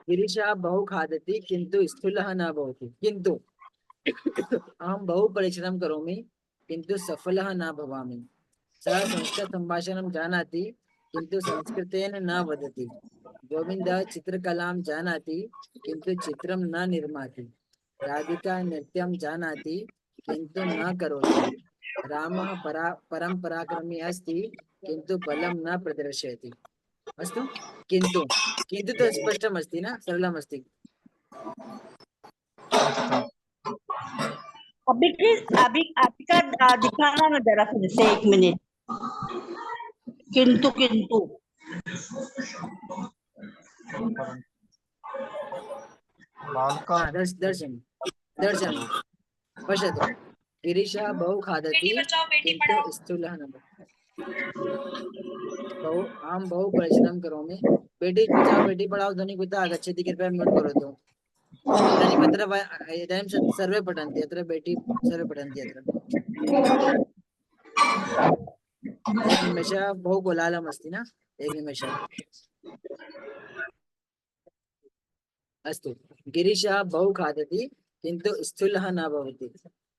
गिरीशः बहु खादति किन्तु स्थूलः न भवति। किन्तु अहं बहु परिश्रमं करोमि किन्तु सफलः न भवामि। सः संस्कृतसम्भाषणं जानाति किन्तु संस्कृतेन न वदति। गोविन्दः चित्रकलां जानाति किन्तु चित्रं न निर्माति। राधिका नृत्यं जानाति किन्तु न करोति। रामः परं पराक्रमी अस्ति किन्तु बलं न प्रदर्शयति। अस्तु, किन्तु किन्तु तो स्पष्टम् अस्ति ना, सरलम् अस्ति। अभी का दिखाना ना जरा फिर से 1 मिनट। किंतु किंतु बालका दर्शन पश्यतु, गिरीशः बहु खादति किन्तु स्थूलः न भवति। अहं बहु परिश्रमं करोमि। बेटी बचाओ बेटी पढ़ाओ ध्वनि कुतः आगच्छति, कृपया म्यूट् करोतु। इदानीम् अत्र इदानीं सर्वे पठन्ति, अत्र बेटी सर्वे पठन्ति। अत्र एकनिमेषः, बहु कोलाहलम् अस्ति ना, एकनिमेषः। अस्तु, गिरीशः बहु खादति किन्तु स्थूलः न भवति।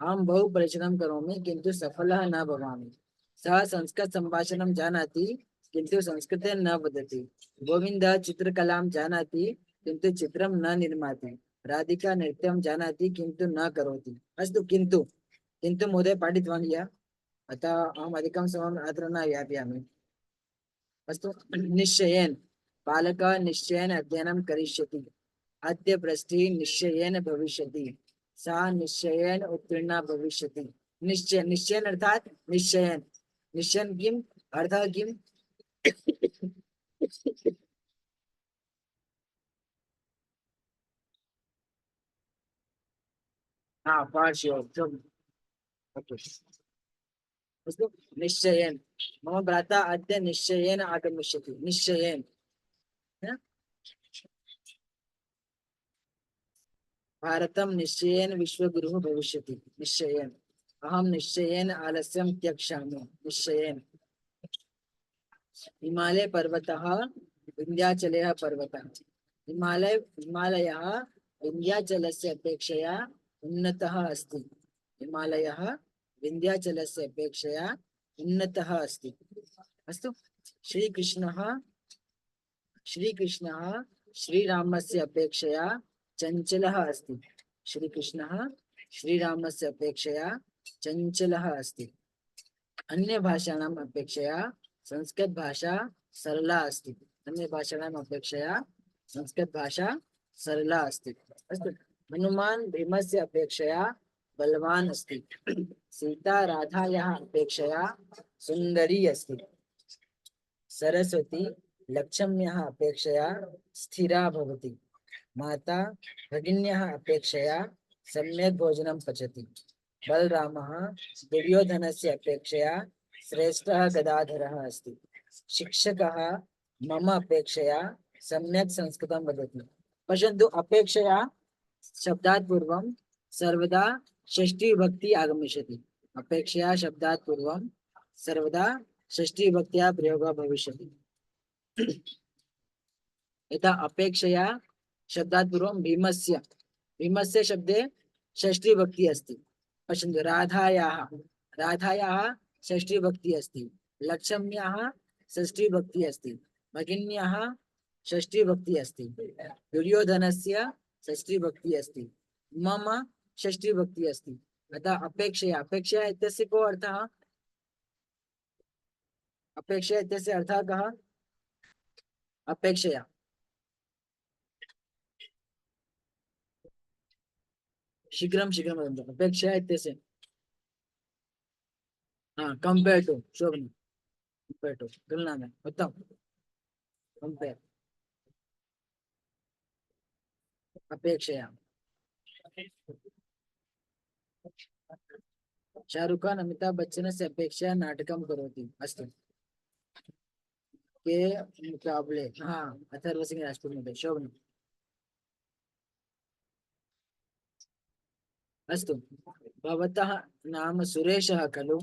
अहं बहु परिश्रमं करोमि किन्तु सफलः न भवामि। सः संस्कृतसम्भाषणं जानाति किन्तु संस्कृते न वदति। गोविन्दः चित्रकलां जानाति किन्तु चित्रं न निर्माति। राधिका नृत्यं जानाति किन्तु न करोति। अस्तु, किन्तु किन्तु महोदय पाठितवान् यः, अतः अहम् अधिकं समयम् अत्र न यापयामि। अस्तु, निश्चयेन बालकः निश्चयेन अध्ययनं करिष्यति। अद्य पृष्ठे निश्चयेन भविष्यति। सा निश्चयेन उत्तीर्णा भविष्यति। निश्चय निश्चयेन अर्थात निश्चयेन, निश्चयेन किम अर्थः किम? हाँ, पार्श्व। अस्तु, निश्चयेन मम भ्राता अद्य निश्चयेन आगमिष्यति। निश्चयेन, भारतं निश्चयेन विश्वगुरुः भविष्यति। निश्चयेन, अहं निश्चयेन आलस्यं त्यक्ष्यामि। निश्चयेन, हिमालय पर्वतः विन्ध्याचलः पर्वतः। हिमालयः विन्ध्याचलस्य अपेक्षया उन्नतः अस्ति। हिमालयः विन्ध्याचलस्य अपेक्षया उन्नतः अस्ति। अस्तु, श्रीकृष्णः श्रीरामस्य अपेक्षया चञ्चलः अस्ति। श्रीकृष्णः श्रीरामस्य अपेक्षया चञ्चलः अस्ति। अन्य भाषाणाम् अपेक्षया संस्कृत भाषा सरला अस्ति। अन्य भाषाणाम् अपेक्षया संस्कृत भाषा सरला अस्ति। अस्तु, हनुमान् भीमस्य अपेक्षया बलवान् अस्ति। सीता राधायाः अपेक्षया सुन्दरी अस्ति। सरस्वती लक्ष्म्याः अपेक्षया स्थिरा भवति। माता भगिन्याः अपेक्षया सम्यक् भोजनं पचति। बलरामः दुर्योधनस्य अपेक्षया श्रेष्ठः गदाधरः अस्ति। शिक्षकः मम अपेक्षया सम्यक् संस्कृतं वदति। पश्यन्तु, अपेक्षया शब्दात् पूर्वं सर्वदा षष्ठी विभक्ति आगमिष्यति। अपेक्षया शब्दात् पूर्वं सर्वदा षष्ठी विभक्त्याः प्रयोगः भविष्यति। यथा अपेक्षया शब्दात् पूर्वं भीमस्य शब्दे षष्ठी विभक्ति अस्ति। पश्यन्तु, राधायाः षष्ठी विभक्ति अस्ति। लक्ष्म्याः षष्ठी विभक्ति अस्ति। भगिन्याः षष्ठी विभक्ति अस्ति। दुर्योधनस्य षष्ठी विभक्ति अस्ति। मम षष्ठी विभक्ति अस्ति। अतः अपेक्षया इत्यस्य को अर्थः? अपेक्षया इत्यस्य अर्थः कः? अपेक्षया शीघ्रं शीघ्रं वदन्तु। अपेक्षया इत्यस्य कंपेयर टू शोभन, कंपेयर टू तुलना में, उत्तम, कंपेयर, अपेक्षया। शाहरुख खान अमिताभ बच्चन से अपेक्षया नाटकं करोति। अस्तु, के मुकाबले, अथर्व सिंह राजपूत मध्ये शोभन। अस्तु, भवतः नाम सुरेशः खलु?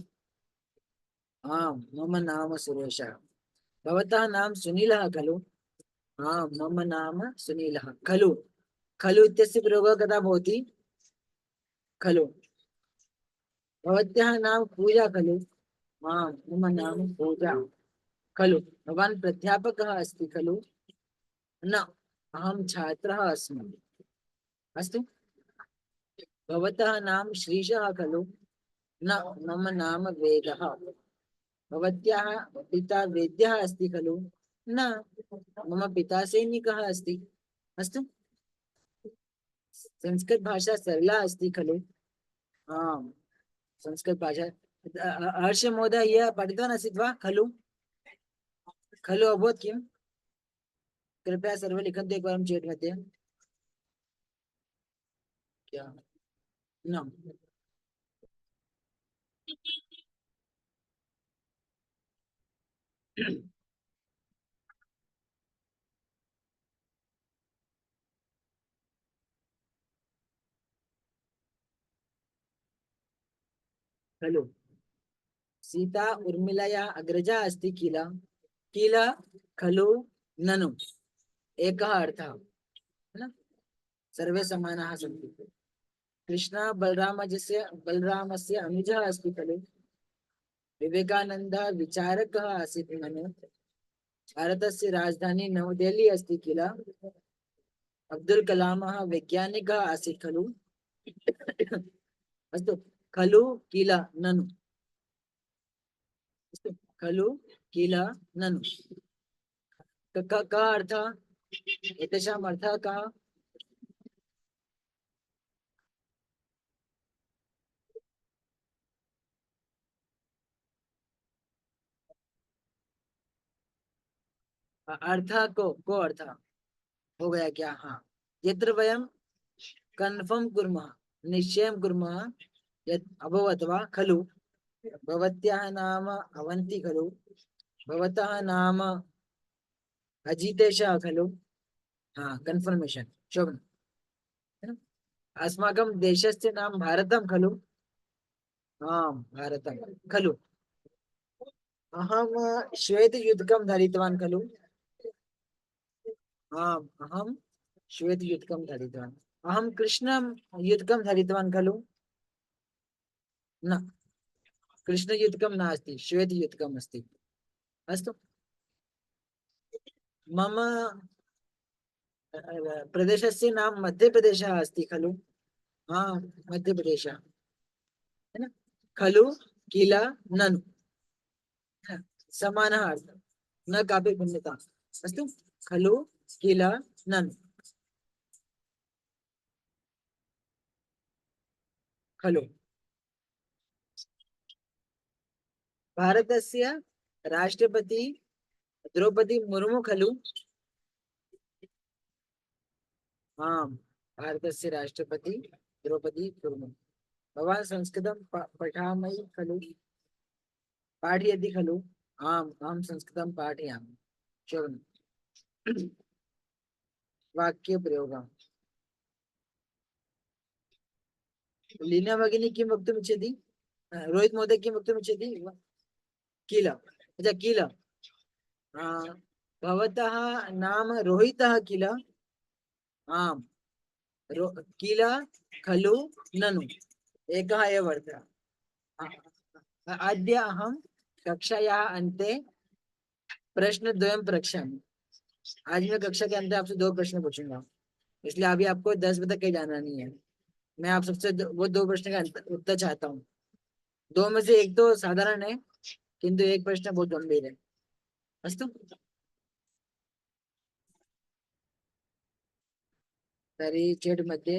आम्, मम नाम सुरेशः। भवतः नाम सुनीलः खलु? आम्, मम नाम सुनीलः। खलु, खलु इत्यस्य प्रयोगः कदा भवति? खलु। भवत्याः नाम पूजा खलु? आम्, मम नाम पूजा। खलु, भवान् प्राध्यापकः अस्ति खलु? न, अहं छात्रः अस्मि। अस्तु, भवतः नाम श्रीशः खलु? न, मम नाम वेदः। भवत्याः पिता वैद्यः अस्ति खलु? न, मम पिता सैनिकः अस्ति। अस्तु, संस्कृत भाषा सरला अस्ति खलु? आम्, संस्कृत भाषा। हर्ष महोदय यह पठितवान् आसीत् वा? खलु खलु अभवत् किम्? कृपया सर्वे लिखन्तु एकवारं चेट् मध्ये। क्या? न, खलु। सीता उर्मिलया अग्रजा अस्ति किल? किल, खलु, ननु, एकः अर्थः, है ना? सर्वे समानाः सन्ति। कृष्ण बलरामस्य अनुजः अस्ति खलु? विवेकानन्दः विचारकः आसीत् ननु? भारतस्य राजधानी नवदेहली अस्ति किल? अब्दुल कलामः वैज्ञानिकः आसीत् खलु? अस्तु, खलु, किल, ननु। अस्तु, खलु, किल, ननु, कः अर्थः? एतेषाम् अर्थः कः? अर्थः को अर्थः हो गया क्या? हाँ, यत्र वयं कन्फर्म कुर्मः, निश्चयं कुर्मः यत् अभवत् वा खलु? भवत्याः नाम अवन्ती खलु? भवतः नाम अजितेशः खलु? कन्फर्मेशन, शोभन। अस्माकं देशस्य नाम भारतं खलु? आम्, भारतं खलु। अहं श्वेतयुतकं धरितवान् खलु? आम्, अहं श्वेतयुतकं धरितवान्। अहं कृष्णं युतकं धरितवान् खलु? न, कृष्णयुतकं नास्ति, श्वेतयुतकम् अस्ति। अस्तु, मम प्रदेशस्य नाम मध्यप्रदेशः अस्ति खलु? मध्यप्रदेशः, है ना? खलु, किल, ननु, समानः अर्थः, न कापि भिन्नता। अस्तु, खलु, किल, ननु, खलु। भारतस्य राष्ट्रपति द्रौपदी मुर्मु खलु? आम्, भारतस्य राष्ट्रपति द्रौपदी मुर्मु। भवान् संस्कृतं पठामि खलु? पाठयति खलु? आम्, अहं संस्कृतं पाठयामि। शोभनम्। वाक्यप्रयोगः। लीना भगिनी किं वक्तुम् इच्छति? रोहित महोदय किं वक्तुम् इच्छति? किल, अच्छा किल, भवतः नाम रोहितः किल? आम्, किल, खलु, ननु, एकः एव अर्थः। अद्य अहं कक्षायाः अन्ते प्रश्नद्वयं प्रश्यामि। आज मैं कक्षा के अंत आपसे 2 प्रश्न पूछूंगा, इसलिए अभी आपको 10 बजे तक कहीं जाना नहीं है। मैं आप सबसे वो 2 प्रश्न का उत्तर चाहता हूँ। 2 में से एक तो साधारण है, किंतु एक प्रश्न बहुत गंभीर है। अस्तु तर्हि चेट् मध्ये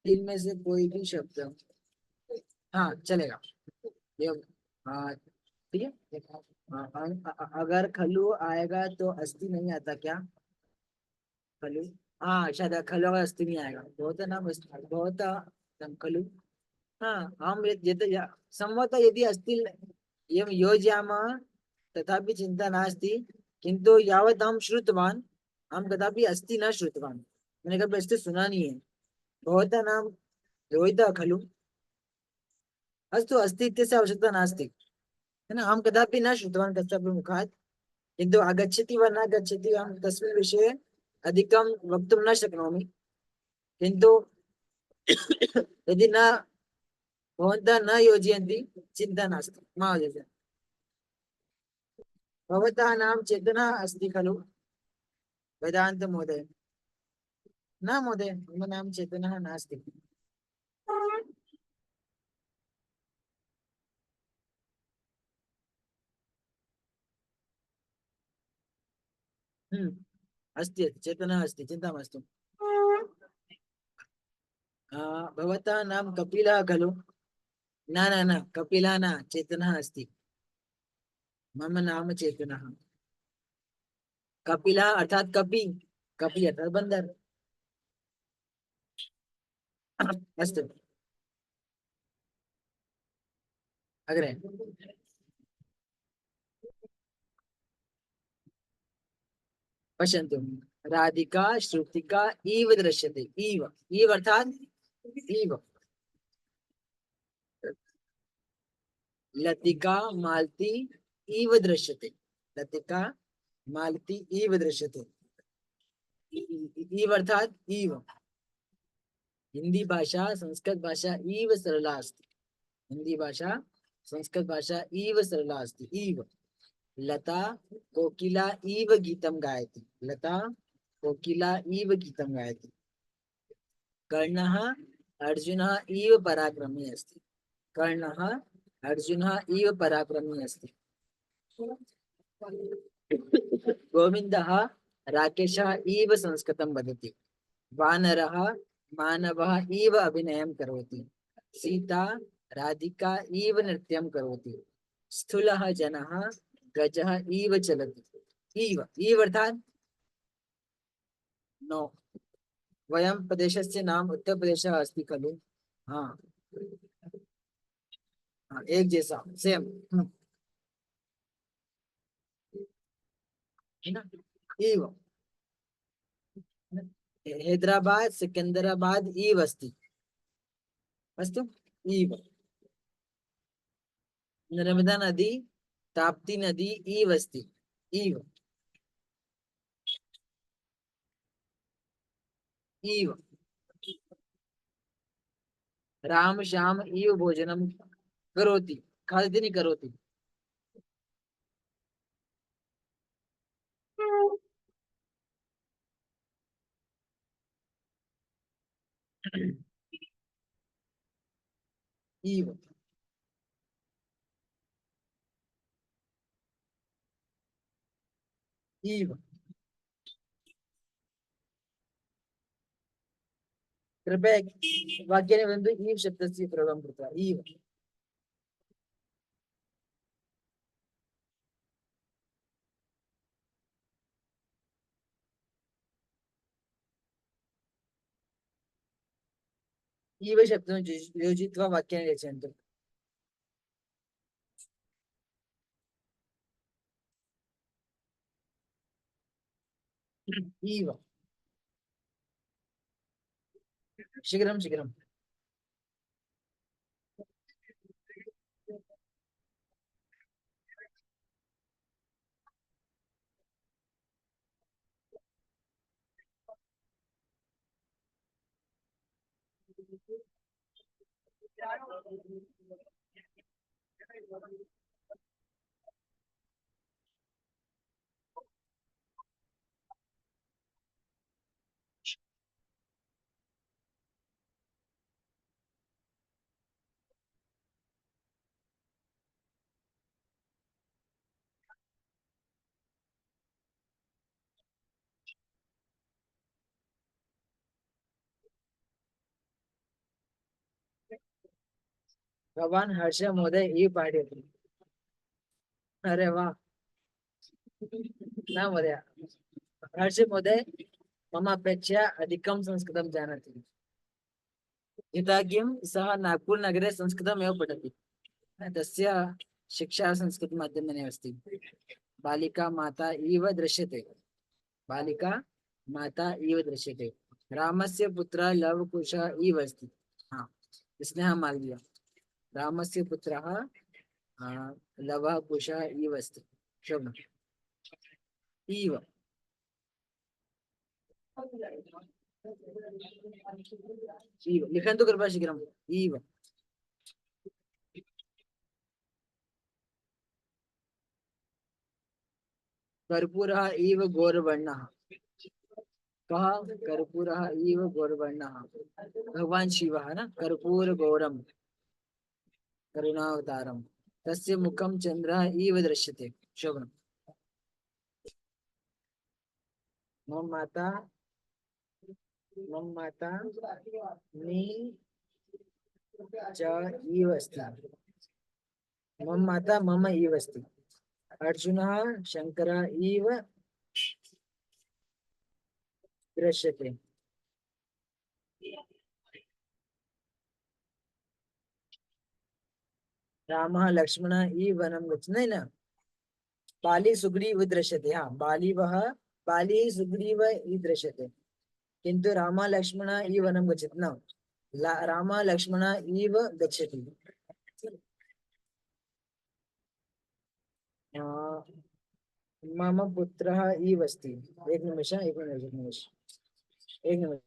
तीन में से कोई भी शब्द हाँ चलेगा ये ठीक है। अगर खलु आएगा तो अस्थि नहीं आता क्या खलु हाँ शायद खलु का अस्थि नहीं आएगा बहुत है ना बहुत खलु हाँ हम संभवतः यदि अस्ति एवं योजयामः तथापि चिंता नास्ति किंतु यावत् हम श्रुतवान हम कदापि अस्ति न श्रुतवान मैंने कभी अस्ति सुना नहीं है भवतः नाम रोहितः खलु अस्तु अस्ति इत्यस्य आवश्यकता नास्ति है ना हम कदापि न श्रुतवान् कस्यापि मुखात् किन्तु आगच्छति वा न गच्छति अहं तस्मिन् विषये अधिकं वक्तुं न शक्नोमि किन्तु यदि न भवन्तः न योजयन्ति चिन्ता नास्ति मा योजयन्तु भवतः नाम चेतना अस्ति खलु वेदान्त महोदय न महोदय मम नाम चेतनः नास्ति अस्ति चेतनः अस्ति चिन्ता मास्तु भवतः नाम कपिलः खलु न न न कपिलः न चेतनः अस्ति मम नाम चेतनः कपिलः अर्थात कपि कपि अर्थात बंदर अस्तु अग्रे पश्यन्तु राधिका श्रुतिका इव दृश्यते इव इव अर्थात इव लतिका मालती इव दृश्यते लतिका मालती इव दृश्यते इव अर्थात इव हिंदी भाषा संस्कृत भाषा इव सरला अस्ति हिंदी भाषा संस्कृत भाषा इव सरला अस्ति इव लता कोकिला इव गीतं गायति लता कोकिला इव गीतं गायति कर्णः अर्जुनः इव पराक्रमी अस्ति कर्णः अर्जुनः इव पराक्रमी अस्ति गोविन्दः राकेशः इव संस्कृतं वदति वानरः मानवः इव अभिनयं करोति सीता राधिका इव नृत्यं करोति स्थूलः जनः गजः इव चलति इव अर्थात नो वयं प्रदेशस्य नाम उत्तर प्रदेशः अस्ति खलु हाँ एक जैसा सेम है ना इव हैदराबाद सिकंदराबाद इव अस्ति अस्तु इव नर्मदा नदी ताप्ती नदी इव अस्ति इव इव राम श्याम इव भोजनम करोति खादति नहीं करोति इव इव कृपया वाक्यानि वदन्तु इव शब्दस्य प्रयोगं कृत्वा इव इव शब्दं योजयित्वा वाक्यानि रचयन्तु इव शीघ्रं शीघ्रं भवान् हर्ष महोदय ई पाठयति। अरे वाह, न महोदय, हर्ष महोदय मम अपेक्षया अधिकं संस्कृतं जानाति। यथा किं सः नागपुर नगरे संस्कृतमेव पठति, तस्य शिक्षा संस्कृतमाध्यमेन अस्ति। बालिका माता इव दृश्यते, बालिका माता इव दृश्यते। रामस्य पुत्रः लवकुशः इव अस्ति। हाँ, स्नेहमाल्य। रामस्य पुत्रः लवकुशः इव अस्ति। शोभनम्। इव इव लिखन्तु कृपया शीघ्रम्। इव कर्पूरः इव गौरवर्णः। कः कर्पूरः इव गौरवर्णः? भगवान शिवः न, कर्पूर गौरम करुणावतारम। तस्य मुखं चंद्रः इव दृश्यते। शोभनम्। मम माता मी च इव अस्ति। मम माता मम इव अस्ति। अर्जुनः शंकरः इव दृश्यते। रामः लक्ष्मणः इव वनं गच्छति। नहीं न, बाली सुग्रीव दृश्यते। हाँ, बाली सुग्रीव इव दृश्यते, किन्तु राम लक्ष्मण इव वनं गच्छति न। राम लक्ष्मण इव गच्छति। मम पुत्रः इव अस्ति। एक निमिष, एक निमिष, एक निमिष, एक निमिष।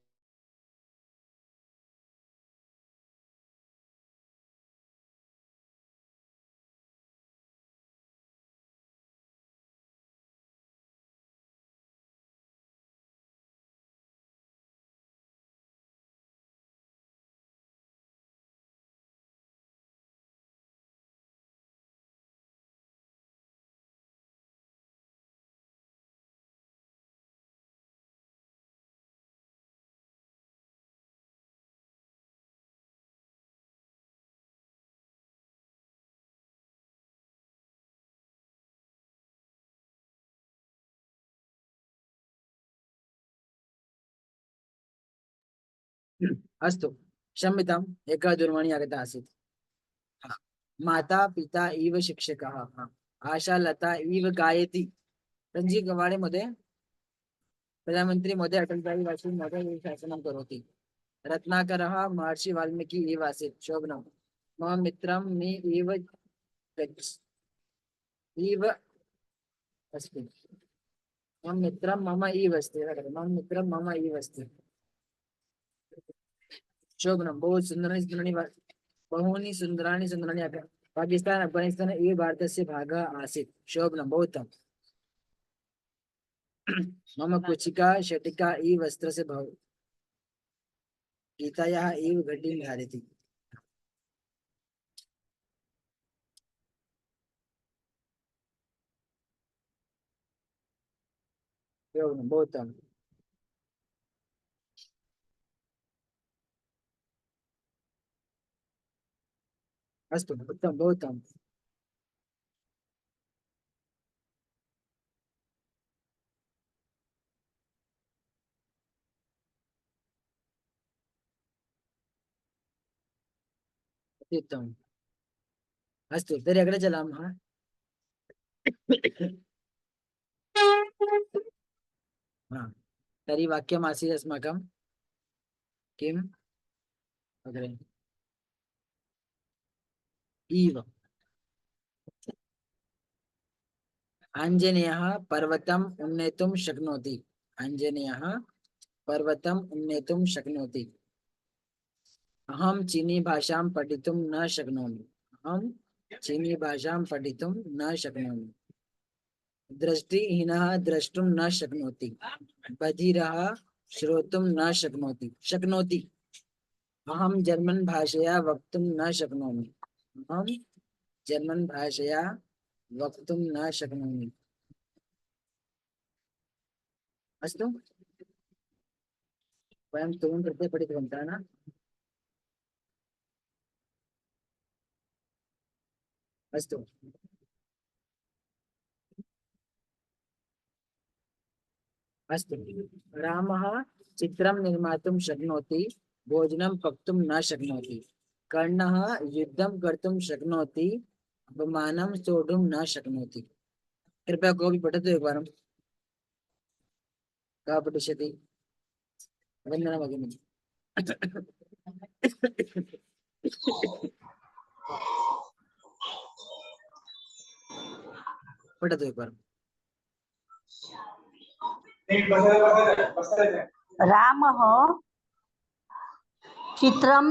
अस्तु, क्षम्यताम्, एका दूरवाणी आगता आसीत्। हाँ, माता पिता इव शिक्षकः। हाँ, आशा लता इव गायति। रञ्जी गवाडे महोदय, प्रधानमंत्री महोदय अटल बिहारी वाजपेयी महोदय इव शासनं करोति। रत्नाकरः महर्षि वाल्मीकि इव आसीत्। शोभनम्। मम मित्रं मे इव इव अस्ति। मम मित्रं मम इव अस्ति। मम मित्रं मम इव अस्ति। शोभनम्। बहु सुन्दराणि सुन्दराणि बहूनि सुन्दराणि सुन्दराणि। पाकिस्तान अफगानिस्तान इव भारतस्य भागः आसीत्। शोभनम्, बहु उत्तमम्। मम कुचिका शटिका इव वस्त्रस्य भव गीतायाः इव घटीं धारयति। शोभनम्, बहु उत्तमम्। अस्तु, उत्तमं, बहु उत्तमम्। अति उत्तमम्। अस्तु, तर्हि अग्रे चलामः। हा, तर्हि वाक्यमासीत् अस्माकं किम् अग्रे? इव आञ्जनेयः पर्वतम् उन्नेतुं शक्नोति। आञ्जनेयः पर्वतम् उन्नेतुं शक्नोति। अहं चीनी भाषां पठितुं न शक्नोमि। अहं चीनी भाषां पठितुं न शक्नोमि। दृष्टिहीनः द्रष्टुं न शक्नोति। बधिरः श्रोतुं न शक्नोति। शक्नोति। अहं जर्मन भाषया वक्तुं न शक्नोमि। अहं जर्मन भाषया वक्तुं न शक्नोमि। अस्तु, वयं तुं कृते पठितवन्तः न। अस्तु अस्तु रामः चित्रं निर्मातुं शक्नोति भोजनं पक्तुं न शक्नोति कर्णः युद्धं कर्तुं शक्नोति अपमानं सोढुं न शक्नोति कृपया कोऽपि पठतु एकवारं कः पठिष्यति वन्दना भगिनी पठतु एकवारं रामः चित्रं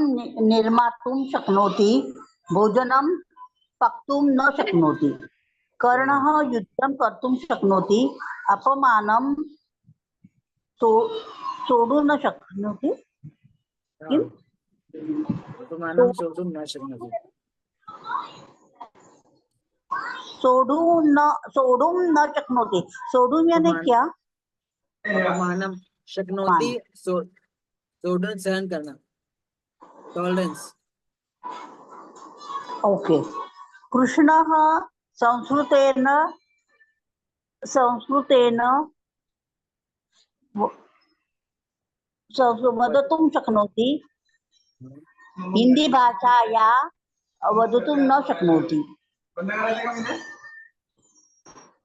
निर्मातुं शक्नोति भोजनं पक्तुं न शक्नोति कर्णः युद्धं कर्तुं शक्नोति अपमानं सोढुं न शक्नोति किम्? अपमानं सोढुं न शक्नोति सोढुं न शक्नोति सोढुं यानी क्या? अपमानं शक्नोति सोढुं सहन करना टॉलरेंस ओके कृष्णः संस्कृतेन वदितुं शक्नोति हिंदी भाषाया वदितुं न शक्नोति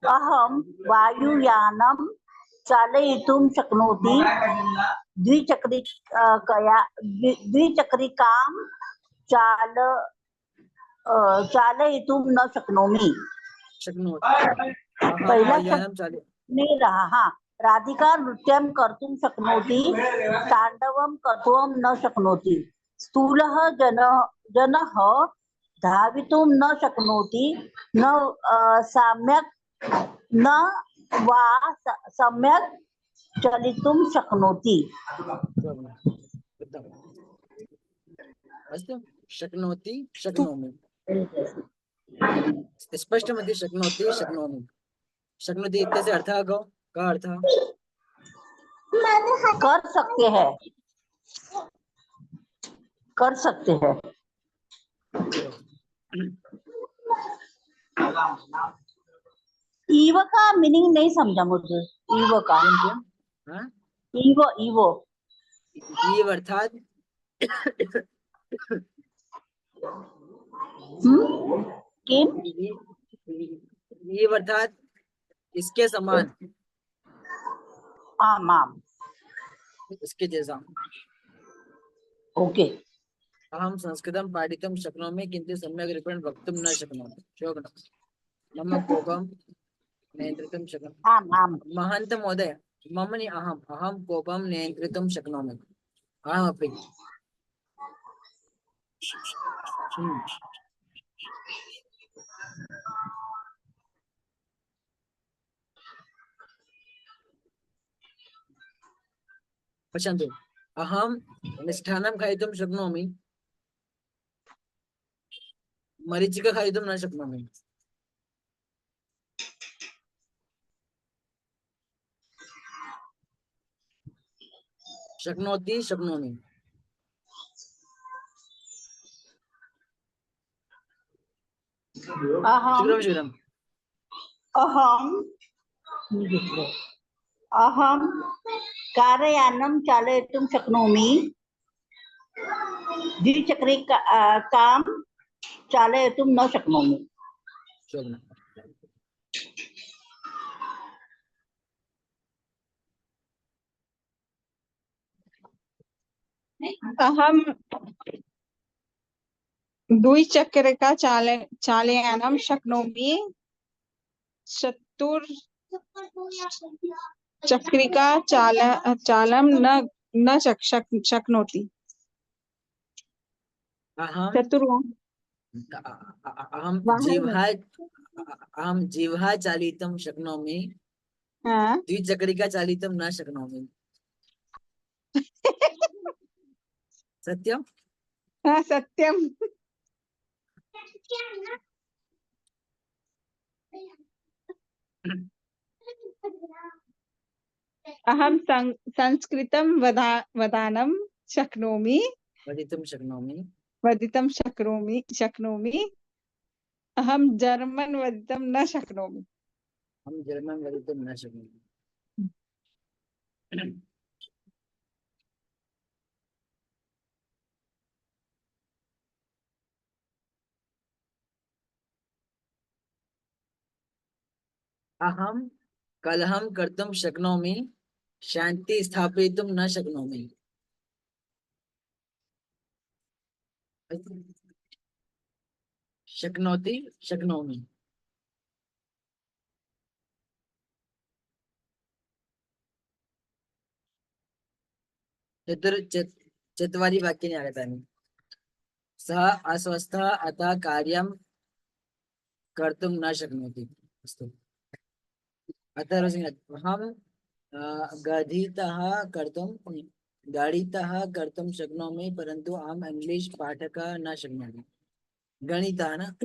अहं वायुयानं चालयितुं शक्नोति द्विचक्रिकां चालयितुं न शक्नोमि पहिला नहीं रहा हाँ राधिका नृत्यं कर्तुं शक्नोति ताण्डवं कर्तुं न शक्नोति स्थूलः जनः धावितुं न शक्नोति न सम्यक् चलितुं शक्नोति अस्तु शक्नोति शक्नोमि स्पष्टमस्ति शक्नोति शक्नोमि शक्नोति इत्यस्य अर्थः कः अर्थः कर सकते हैं ईव का मीनिंग नहीं समझा मुझे ईव का ईवो ईव अर्थात ईव अर्थात इसके समान आम इसके जैसा ओके अहं संस्कृतं पाठितुं शक्नोमि किन्तु सम्यक् रूपेण वक्तुं न शक्नोमि शोभनं मम कोपं नियन्त्रितुं शक्नोमि महन्त महोदय मम नि अहं कोपं नियन्त्रितुं शक्नोमि अहमपि पश्यन्तु अहं मिष्टान्नं खादितुं शक्नोमि मरीचिका खादितुं न शक्नोमि शक्नोति शक्नोमि शीघ्रं अहं कारयानं चालयितुं शक्नोमि द्विचक्रिकां चालयितुं न शक्नोमि शोभनं अहं द्विचक्रिका चालयानं शक्नोमि चक्रिका चालं न शक्नोति अहं जिह्वा चालितुं शक्नोमि द्विचक्रिका चालितुं न शक्नोमि सत्यं सत्यं अहं संस्कृतं वदानं शक्नोमि वदितुं शक्नोमि अहं जर्मन वदितुं न शक्नोमि। हम जर्मन वदितुं न शक्नुमः। अहं कलहं कर्तुं शक्नोमि, शान्ति स्थापयितुं न शक्नोमि। शक्नोति, शक्नोमि। चत्वारि वाक्यानि आगतानि। सः अस्वस्थः अतः कार्यं कर्तुं न शक्नोति। अस्तु, अतः अहं गणितः कर्तुं शक्नोमि, परन्तु अहम् इंग्लिश पाठकः न शक्नोमि। गणितः न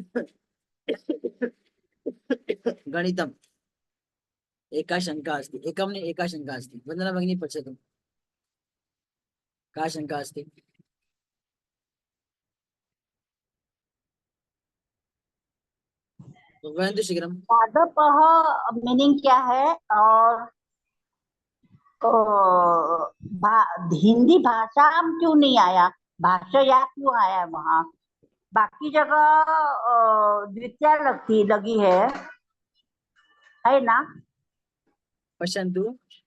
गणितम् एका शङ्का अस्ति, एकं न एका शङ्का अस्ति। वन्दना भगिनी पश्यतु, का शङ्का अस्ति? वदन्तु शीघ्रं। पादपः मीनिंग क्या है और हिंदी भाषा में क्यों नहीं आया, भाषा या क्यों आया है वहाँ? बाकी जगह द्वितीया लगी है ना? पश्यन्तु,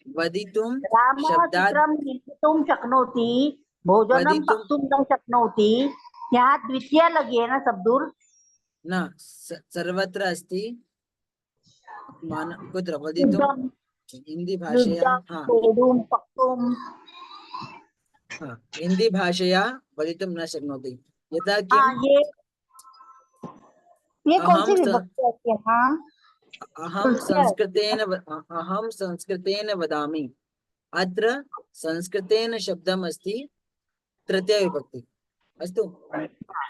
वदितुं राम शब्दात् चित्रं निर्मितुं शक्नोति, भोजनं वदितुं पक्तुं न शक्नोति। यहाँ द्वितीया लगी है ना शब्दूर? न सर्वत्र अस्ति। कुत्र वदितुं? युद्धं, हिंदी भाषया, हाँ सोढुं, पक्तुं। हाँ, हिंदी भाषया वदितुं न शक्नोति। यथा किम्? हाँ, ये कौन सी अहं विभक्ति आती है? हाँ, अहं संस्कृतेन वदामि। अत्र संस्कृतेन शब्दम् अस्ति तृतीया विभक्ति। अस्तु,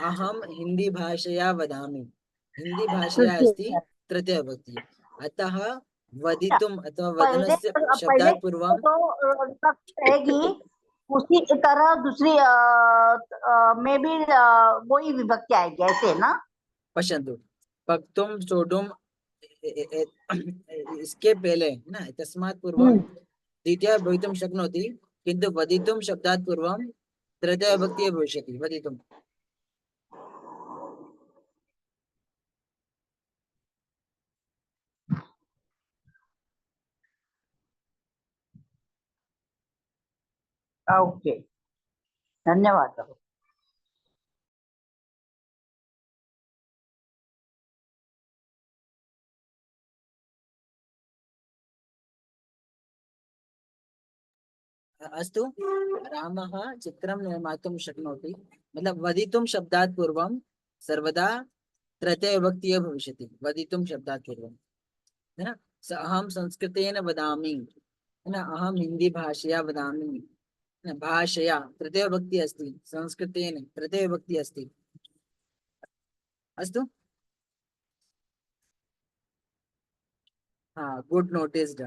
अहं हिंदी भाषया वदामि, हिंदी भाषया अस्ति तृतीया विभक्ति। अतः वदितुम् अथवा पहले वदनस्य शब्दात् पूर्वं तो विभक्ति रहेगी, उसी तरह दूसरी में भी वही विभक्ति आएगी, ऐसे ना? पश्यन्तु, पक्तुं सोढुं इसके पहले ना, तस्मात् पूर्वं द्वितीया भवितुं शक्नोति, किन्तु वदितुं शब्दात् पूर्वं तृतीया विभक्तिः भविष्यति। वदितुं ओके, धन्यवाद। अस्तु, रामः चित्रं निर्मातुं शक्नोति, मतलब वदितुं शब्दात् पूर्वं सर्वदा तृतीया विभक्तिः भविष्यति। वदितुं शब्दात् पूर्वं, है ना? अहं संस्कृतेन वदामि, है ना? अहं हिंदी भाषया वदामि, है ना? भाषया तृतीया विभक्ति अस्ति, संस्कृतेन तृतीया विभक्ति अस्ति। अस्तु, हाँ, गुड नोटिस्ड।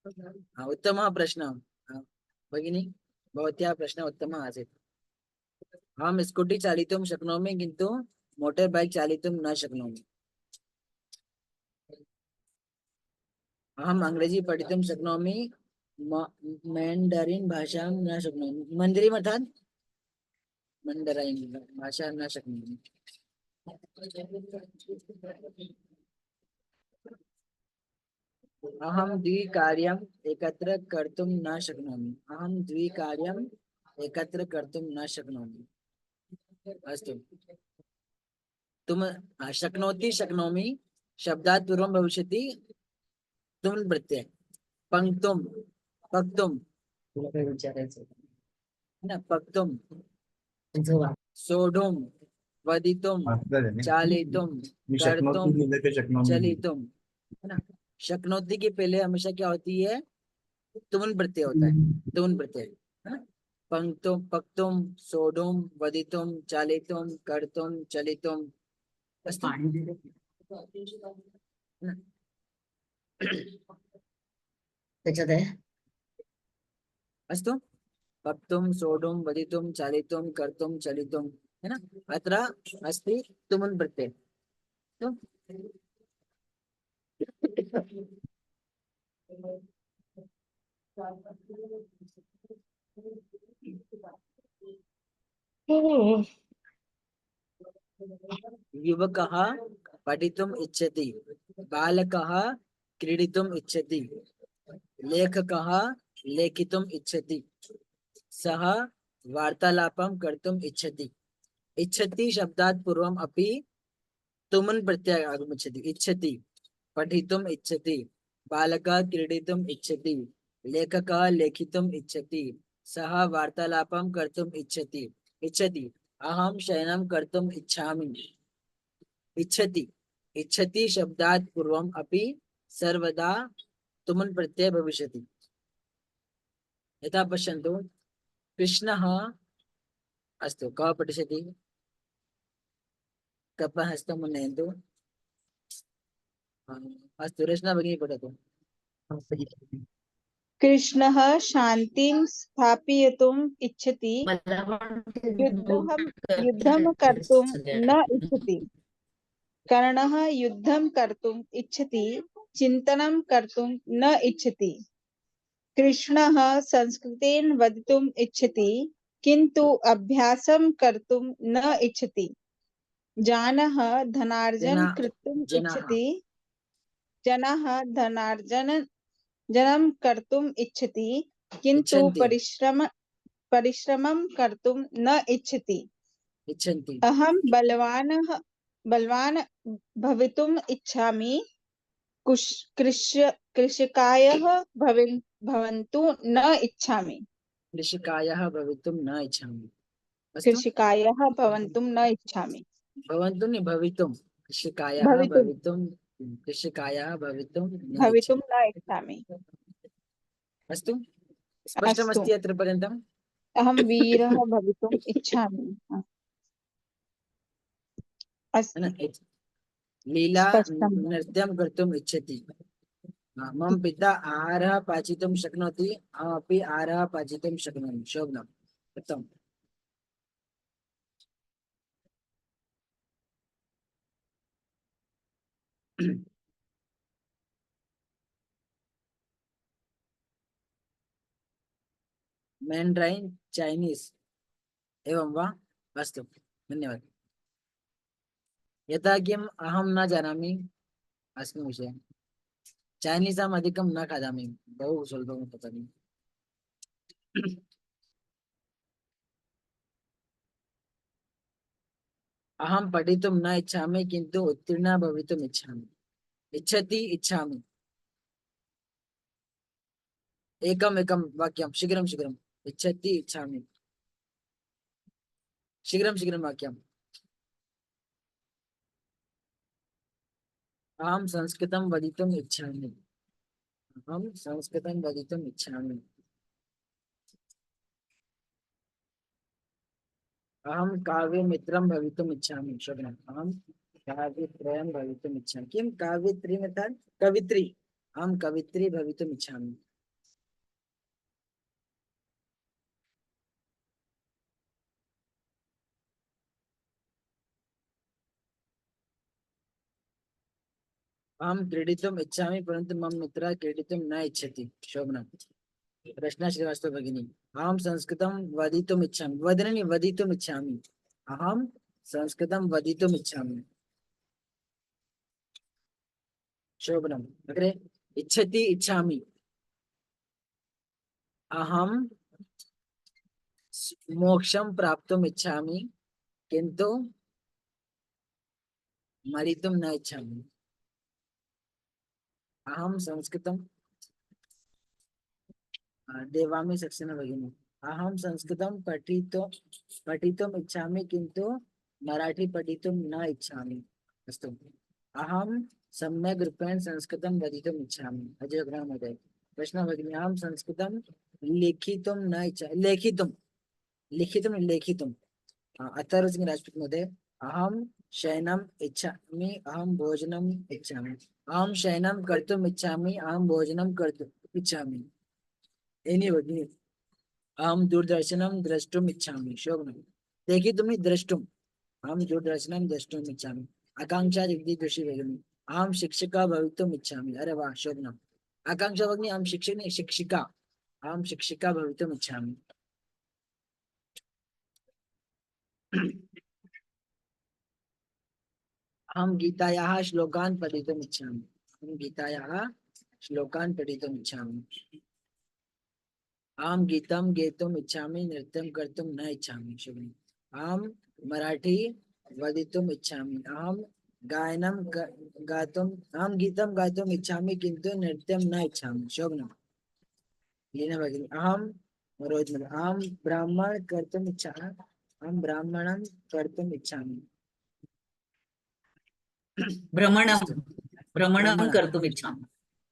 हाँ, उत्तमः प्रश्नः भगिनी, भवत्याः प्रश्नः उत्तमः आसीत्। अहं स्कूटी चालितुं शक्नोमि, किन्तु मोटर बाइक चालितुं न शक्नोमि। अहम् अंग्रेजी पठितुं शक्नोमि, मैंडरीन भाषां न शक्नोमि। मंडरीन अर्थात् मंडरीन भाषा न शक्नोमि। अहं द्विकार्यम् एकत्र कर्तुं न शक्नोमि। अहं द्विकार्यम् एकत्र कर्तुं न शक्नोमि। अस्तु, तुम शक्नोति शक्नोमि शब्दात् पूर्वं भविष्यति तुम प्रत्यय। पंक्तुं पक्तुं न पक्तुं सोढुं वदितुं चालितुं कर्तुं चलितुं, है ना? शक्नोति के पहले हमेशा क्या होती है? तुम प्रत्यय होता है, तुम प्रत्यय, है ना? पंक्तुं पक्तुं सोढुं वदितुं चालितुं कर्तुं चलितुं। अस्तु, अस्तु, पक्तुं सोढुं वदितुं चालितुं कर्तुं चलितुं, है ना। अत्र अस्ति तुमुन् प्रत्यय तो युवकः पठितुम् इच्छति, बालकः क्रीडितुम् इच्छति, लेखकः लेखितुम् इच्छति, सः वार्तालापं कर्तुम् इच्छति। इच्छति शब्दात् पूर्वम् अपि तुमुन् प्रत्ययः आगमिष्यति। इच्छति, पठितुम् इच्छति, बालकः क्रीडितुम् इच्छति, लेखकः लेखितुम् इच्छति, सः वार्तालापं कर्तुम् इच्छति। इच्छति, अहं शयनं कर्तुम् इच्छामि। इच्छति, इच्छति शब्दात् पूर्वम् अपि सर्वदा तुमुन् प्रत्ययः भविष्यति। यथा पश्यन्तु, कृष्णः अस्तु कः पठिष्यति? कपहस्तं उन्नयन्तु। अस्तु रचना भगिनी पठतु। कृष्णः शान्तिं स्थापयितुम् इच्छति, युद्धं कर्तुं न इच्छति। कर्णः युद्धं कर्तुम् इच्छति, चिन्तनं कर्तुं न इच्छति। कृष्णः संस्कृतेन वदितुम् इच्छति, किन्तु अभ्यासं कर्तुं न इच्छति। जानः धनार्जनं कर्तुम् इच्छति, जनः धनार्जनं कर्तुम् इच्छति, किन्तु परिश्रमं कर्तुं न इच्छति। इच्छन्ति, अहं बलवान् भवितुम् इच्छामि, कृषकायः भवन्तु न इच्छामि। कृषकायः भवितुं न इच्छामि। कृषकायः भवन्तुं न इच्छामि। भवन्तु न भवितुं, कृषकायः भवितुं भवितुं, कृषकायः भवितुं न भवितुं इच्छामि। न इच्छामि। अस्तु अस्तु, स्पष्टमस्ति अत्र पर्यन्तम्? अहं वीरः भवितुम् इच्छामि। अस्तु, लीला स्पष्टं। नृत्यं कर्तुम् इच्छति। मम पिता आहारः पाचितुं शक्नोति, अहमपि आहारः पाचितुं शक्नोमि। शोभनम्, उत्तमम्। मैंड्रैन चैनीस् एवं वा? अस्तु, धन्यवादः। यथा किम् अहं न जानामि अस्मिन् विषये। चैनीस् अहम् अधिकं न खादामि, बहु सुलभं पठामि। अहं पठितुं न इच्छामि, किन्तु उत्तीर्णः भवितुम् इच्छामि। इच्छति, इच्छामि। एकम् एकं वाक्यं शीघ्रं शीघ्रम्। इच्छति, इच्छामि, शीघ्रं शीघ्रं वाक्यम्। अहं संस्कृतं वदितुम् इच्छामि। अहं संस्कृतं वदितुम् इच्छामि। अहं काव्यमित्रं भवितुम् इच्छामि। शोभनम्, अहं काव्यत्रयं भवितुम् इच्छामि। किं काव्यत्री अर्थात् कवित्री? अहं कवित्री भवितुम् इच्छामि। अहं क्रीडितुम् इच्छामि, परन्तु मम मित्रः क्रीडितुं न इच्छति। शोभनम्। रचना श्रीवास्तव भगिनी, अहं संस्कृतं वदितुम् इच्छामि। वदने वदितुम् इच्छामि। अहं संस्कृतं वदितुम् इच्छामि। शोभनम्। अग्रे, इच्छति, इच्छामि। अहं मोक्षं प्राप्तुम् इच्छामि, किन्तु मरितुं न इच्छामि। अहं संस्कृतं देवामि सक्सेना भगिनी, अहं संस्कृतं पठितुम् इच्छामि, किन्तु मराठी पठितुं न इच्छामि। अस्तु, अहं सम्यक् रूपेण संस्कृतं वदितुम् इच्छामि। अजय महोदय, प्रश्न भगिनी, अहं संस्कृतं लिखितुं न इच्छामि। लिखितुं लेखितुं अथर्व सिंह राजपूत महोदय, अहं शयनम् इच्छामि, अहं भोजनम् इच्छामि। अहं शयनं कर्तुम् इच्छामि, अहं भोजनं कर्तुम् इच्छामि। एनी भगिनी, अहं दूरदर्शनं द्रष्टुम् इच्छामि। शोभनम्। लेखितुं द्रष्टुम् अहं दूरदर्शनं द्रष्टुम् इच्छामि। आकाङ्क्षा दिग्दि कृषि भगिनी अहं शिक्षिका भवितुम् इच्छामि। अरे वाह शोभनम्। आकाङ्क्षा भगिनी अहं शिक्षिका अहं शिक्षिका भवितुम् इच्छामि। अहं गीतायाः श्लोकान् पठितुम् इच्छामि। अहं गीतायाः श्लोकान् पठितुम् इच्छामि। अहं गीतं गेतुम् इच्छामि, नृत्यं कर्तुं न इच्छामि। शोभनम्। अहं मराठी वदितुम् इच्छामि। अहं अहं गीतं गातुम् इच्छामि किन्तु नृत्यं न इच्छामि। शोभनम्। लीना भगिनी अहं अहं ब्राह्मण कर्तुम् इच्छामि। अहं ब्राह्मणं कर्तुम् इच्छामि। भ्रमणं भ्रमणं ब्राह्मणम् कर्तुम् इच्छामि।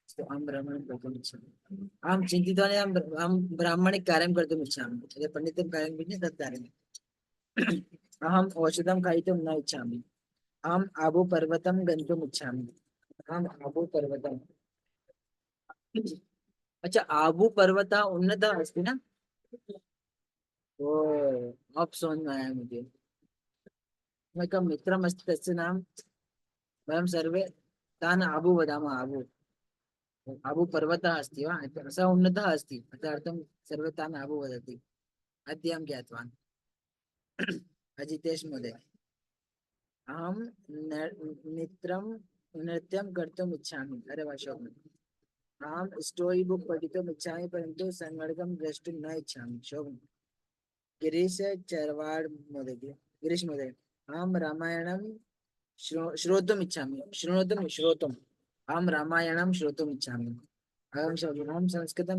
अस्तु, अहं ब्राह्मणं कर्तुम् इच्छामि। अहं चिन्तितवान् अहं ब्राह्मणे कार्यं कर्तुम् इच्छामि। यत् पण्डितं कार्यं करोमि तत् कार्यम्। अहम् औषधं खादितुं न इच्छामि। अहम् आबुपर्वतं गन्तुम् इच्छामि। अहम् आबुपर्वतम्। अच्छा आबुपर्वतः उन्नतः अस्ति न? ओ अब समझ में आया मुझे। एकं मित्रमस्ति तस्य नाम वयं सर्वे तान् आबु वदामः। आबुपर्वतः अस्ति वा? सः उन्नतः अस्ति तदर्थं सर्वे तान् आबु वदति। अद्य अहं ज्ञातवान्। अजितेश महोदय अहं नृत्यं कर्तुम् इच्छामि। अरे वाह शोभनम्। अहं स्टोरी बुक् पठितुम् इच्छामि परन्तु सङ्गणकं द्रष्टुं न इच्छामि। शोभनम्। गिरीश चरवाड महोदय गिरीश महोदय अहं रामायणं श्रोतुम् इच्छामि। श्रोतुम् अहं रामायणं श्रोतुम् इच्छामि। अहं संस्कृतं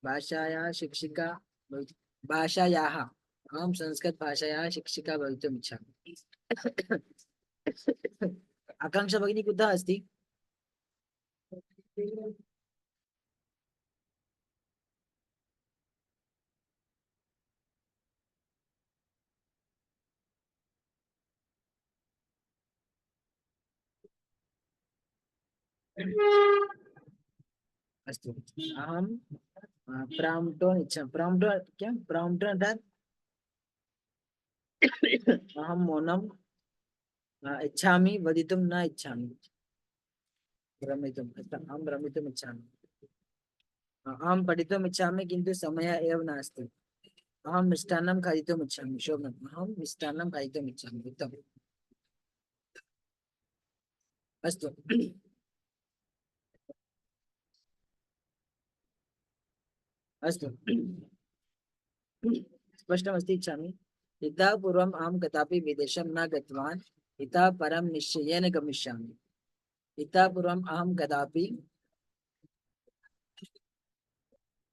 भाषायाः शिक्षिका भाषायाः अहं संस्कृत भाषायाः शिक्षिका भवितुम् इच्छामि। आकाङ्क्षा भगिनी कुतः अस्ति? अस्तु अहं प्राम्प्टोन् इच्छामि। प्राम्प्टोन् किं? प्राम्प्टोन् अर्थात् अहं मौनं इच्छामि वदितुं न इच्छामि। अहं रमितुम् इच्छामि। अहं पठितुम् इच्छामि किन्तु समयः एव नास्ति। अहं मिष्टान्नं खादितुम् इच्छामि। शोभनम्। अहं मिष्टान्नं खादितुम् इच्छामि। उत्तमम्। अस्तु अस्तु स्पष्टमस्ति। इच्छामि। इतः पूर्वम् अहं कदापि विदेशं न गतवान्। इतः परं निश्चयेन गमिष्यामि। इतः पूर्वम् अहं कदापि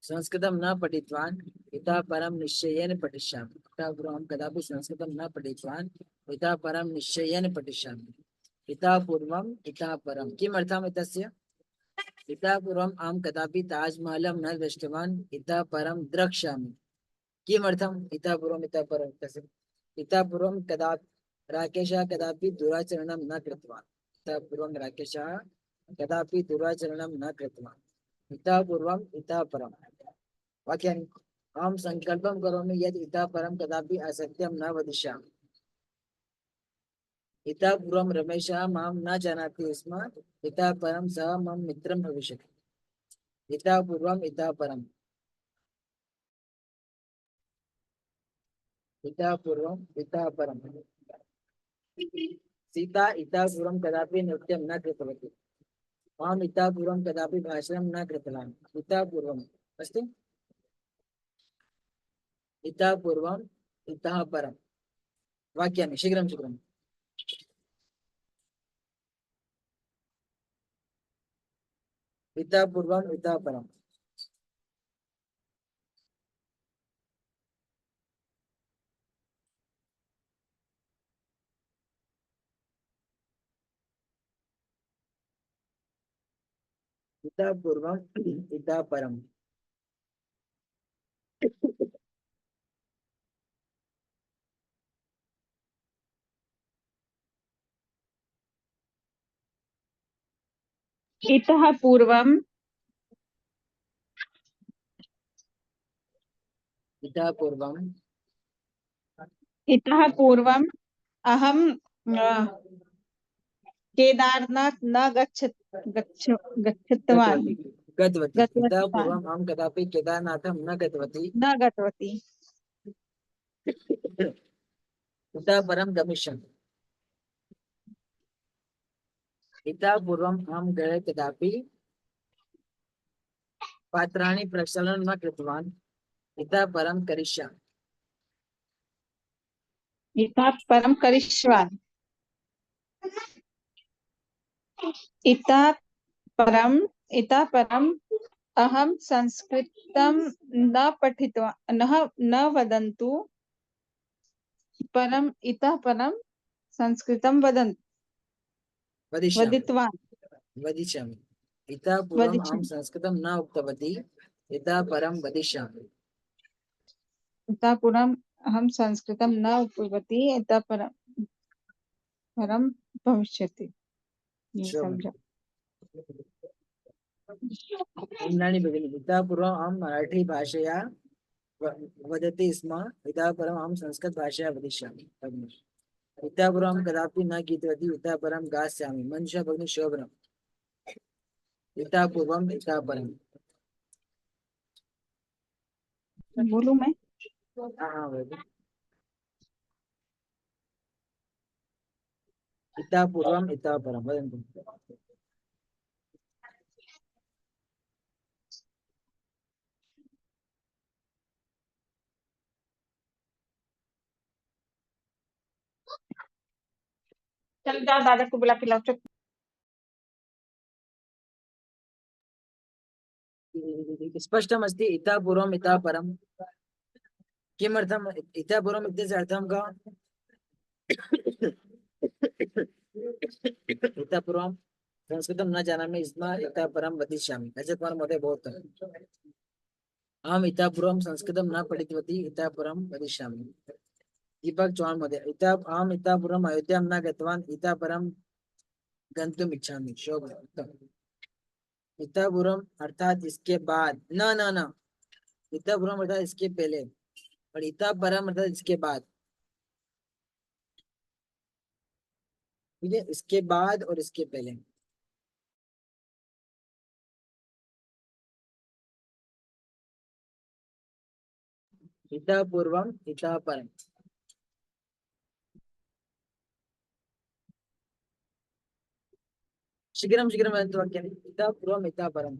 संस्कृतं न पठितवान्। इतः परं निश्चयेन पठिष्यामि। इतः पूर्वं कदापि संस्कृतं न पठितवान्। इतः परं निश्चयेन पठिष्यामि। इतः पूर्वम् इतः परं किम् अर्थम् एतस्य? इतः पूर्वम् अहं कदापि ताजमहलं न दृष्टवान्। इतः परं द्रक्ष्यामि। किमर्थम् इतः पूर्वम् इतः परं? तस्य इतः पूर्वं राकेशः कदापि दुराचरणं न कृतवान्। इतः पूर्वं राकेशः कदापि दुराचरणं न कृतवान्। इतः पूर्वम् इतः परं वाक्यानि। अहं सङ्कल्पं करोमि यत् इतः परं कदापि असत्यं न वदिष्यामि। इतः पूर्वं रमेशः मां न जानाति स्म। इतः परं सः मम मित्रं भविष्यति। इतः पूर्वम् इतः परम्। इतः पूर्वम् इतः परम्। सीता इतः पूर्वं कदापि नृत्यं न कृतवती। अहम् इतः पूर्वं कदापि भाषणं न कृतवान्। इतः पूर्वम् अस्ति। इतः पूर्वम् इतः परं वाक्यानि शीघ्रं शीघ्रम्। इतः पूर्वम् इतः परम्। इतः पूर्वम् इतः परम्। इतः पूर्वम् इतः पूर्वम् इतः पूर्वम् अहं केदारनाथ न गच्छतवान् गतवती। इतः गतवती पूर्वम् अहं कदापि केदारनाथं न गतवती। न गतवती। इतः परं गमिष्यामि। इतः पूर्वम् अहं गृहे कदापि पात्राणि प्रक्षालनं न कृतवान्। इतः परं करिष्यामि। इतः परं करिष्यामि। इतः परम् अहं संस्कृतं न पठितवान् न वदन्तु परम् इतः परं संस्कृतं वदिष्यामि। वदितवान् वदिष्यामि। इतः पूर्वम् अहं संस्कृतं न उक्तवती। इतः परं वदिष्यामि। इतः पूर्वम् अहं संस्कृतं न उक्तवती इतः परं भविष्यति। ये समझा। इंद्राणी भगिनी, इतः पूर्वम् अहं मराठी भाषया वदति स्म। इतः परम् अहं संस्कृत भाषया वदिष्यामि। इतः पूर्वं कदापि न गीतवती। इतः परं गास्यामि। मनीषा भगिनी शोभनम्। इतः पूर्वम् इतः परम्। बोलूं मैं? हाँ वदतु। इतः पूर्वम् इतः परं वदन्तु। चल जाओ दादा को बुला के लाओ। चुप। स्पष्टमस्ति। इतः पूर्वम् इतः परं किमर्थम्? इतः पूर्वम् इत्यस्य अर्थं का? इतः पूर्वं संस्कृतं न जानामि स्म। इतः परं वदिष्यामि। अजय कुमार महोदय बहुत अहम् इतः पूर्वं संस्कृतं न पठितवती। इतः परं वदिष्यामि। दीपक चौहान महोदय, अहम् इतः पूर्वम् अयोध्यां न गतवान्। इतः परं गन्तुम् इच्छामि। शोभा। इतः पूर्वम् अर्थात इसके बाद। न न न, इतः पूर्वम् अर्थात इसके पहले, और इतः परम अर्थात इसके बाद। ठीक है, इसके बाद और इसके पहले। इतः पूर्वम् इतः परम्। शीघ्रं शीघ्रं वदन्तु वाक्यानि। इतः पूर्वम् इतः परम्।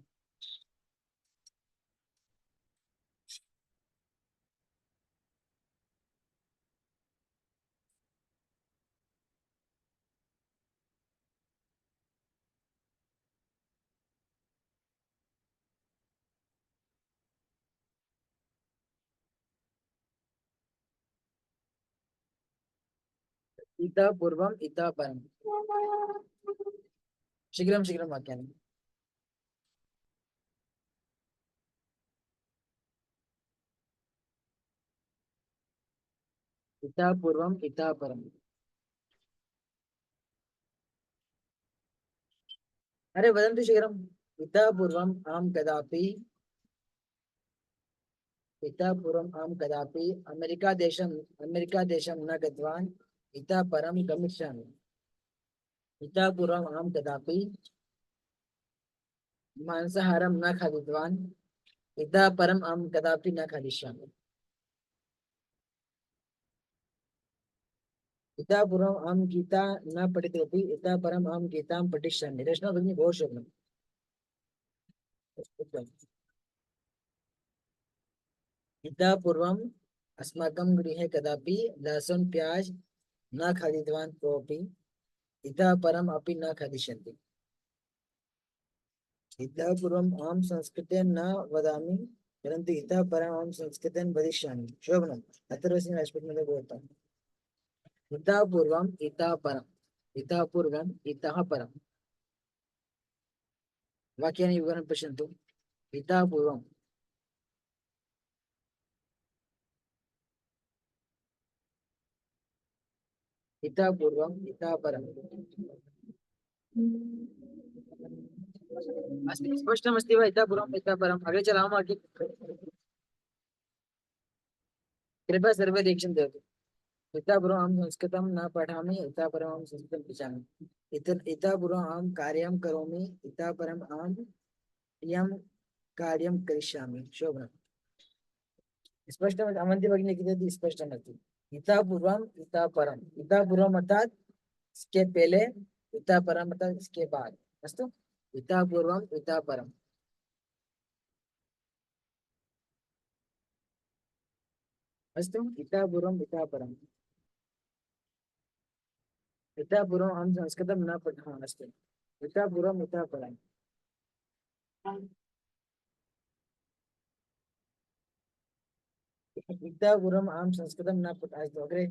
इतः पूर्वम् इतः परम्। शीघ्रं शीघ्रं वाक्यानि। इतः पूर्वम् इतः परम्। अरे वदन्तु शीघ्रम्। इतः पूर्वम् अहं कदापि अमेरिका देशं न गतवान्। इतः परं गमिष्यामि। इतः पूर्वम् अहं कदापि मांसाहारं न खादितवान्। इतः परम् अहं कदापि न खादिष्यामि। इतः पूर्वम् अहं गीता न पठितवती। इतः परम् अहं गीतां पठिष्यामि। रचना भगिनी बहुत शोभनम्। इतः पूर्वम् अस्माकं गृहे कदापि लहसुन प्याज न खादितवान् कोऽपि। इतः परम् अपि न खादिष्यन्ति। इतः पूर्वम् अहं संस्कृतेन न वदामि, परन्तु इतः परम् अहं संस्कृतेन वदिष्यामि। शोभनम्। अथर्वस्य राजपूत मध्ये भवताम्। इतः पूर्वम् इतः परम्। इतः पूर्वम् इतः परम्। वाक्यानि विवरणं पश्यन्तु। इतः पूर्वम् इतः पूर्वम् इतः परम्। अस्ति स्पष्टमस्ति वा? इतः पूर्वम् इतः परम्। अग्रे चलामः। कृपया सर्वे रिएक्शन ददातु। इतः पूर्वम् अहं संस्कृतं न पठामि, इतः परम् अहं संस्कृतं पठामि। इतः पूर्वम् अहं कार्यं करोमि, इतः परम् अहं इयं कार्यं करिष्यामि। शोभनम्। स्पष्टम् अमन्ति भगिनी लिखितवती, स्पष्टमस्ति। इतः पूर्वम् इतः परम्। इतः पूर्वम् अर्थात् इसके पहले, इतः परम् अर्थात् इसके बाद। अस्तु, इतः पूर्वम् इतः परम्। अस्तु, इतः पूर्वम् इतः परम्। इतः पूर्वम् अहं संस्कृतं न पठामि। अस्तु, इतः पूर्वम् इतः परम्। इतः पूर्वम् अहं संस्कृतं न पठामि। अस्तु, अग्रे।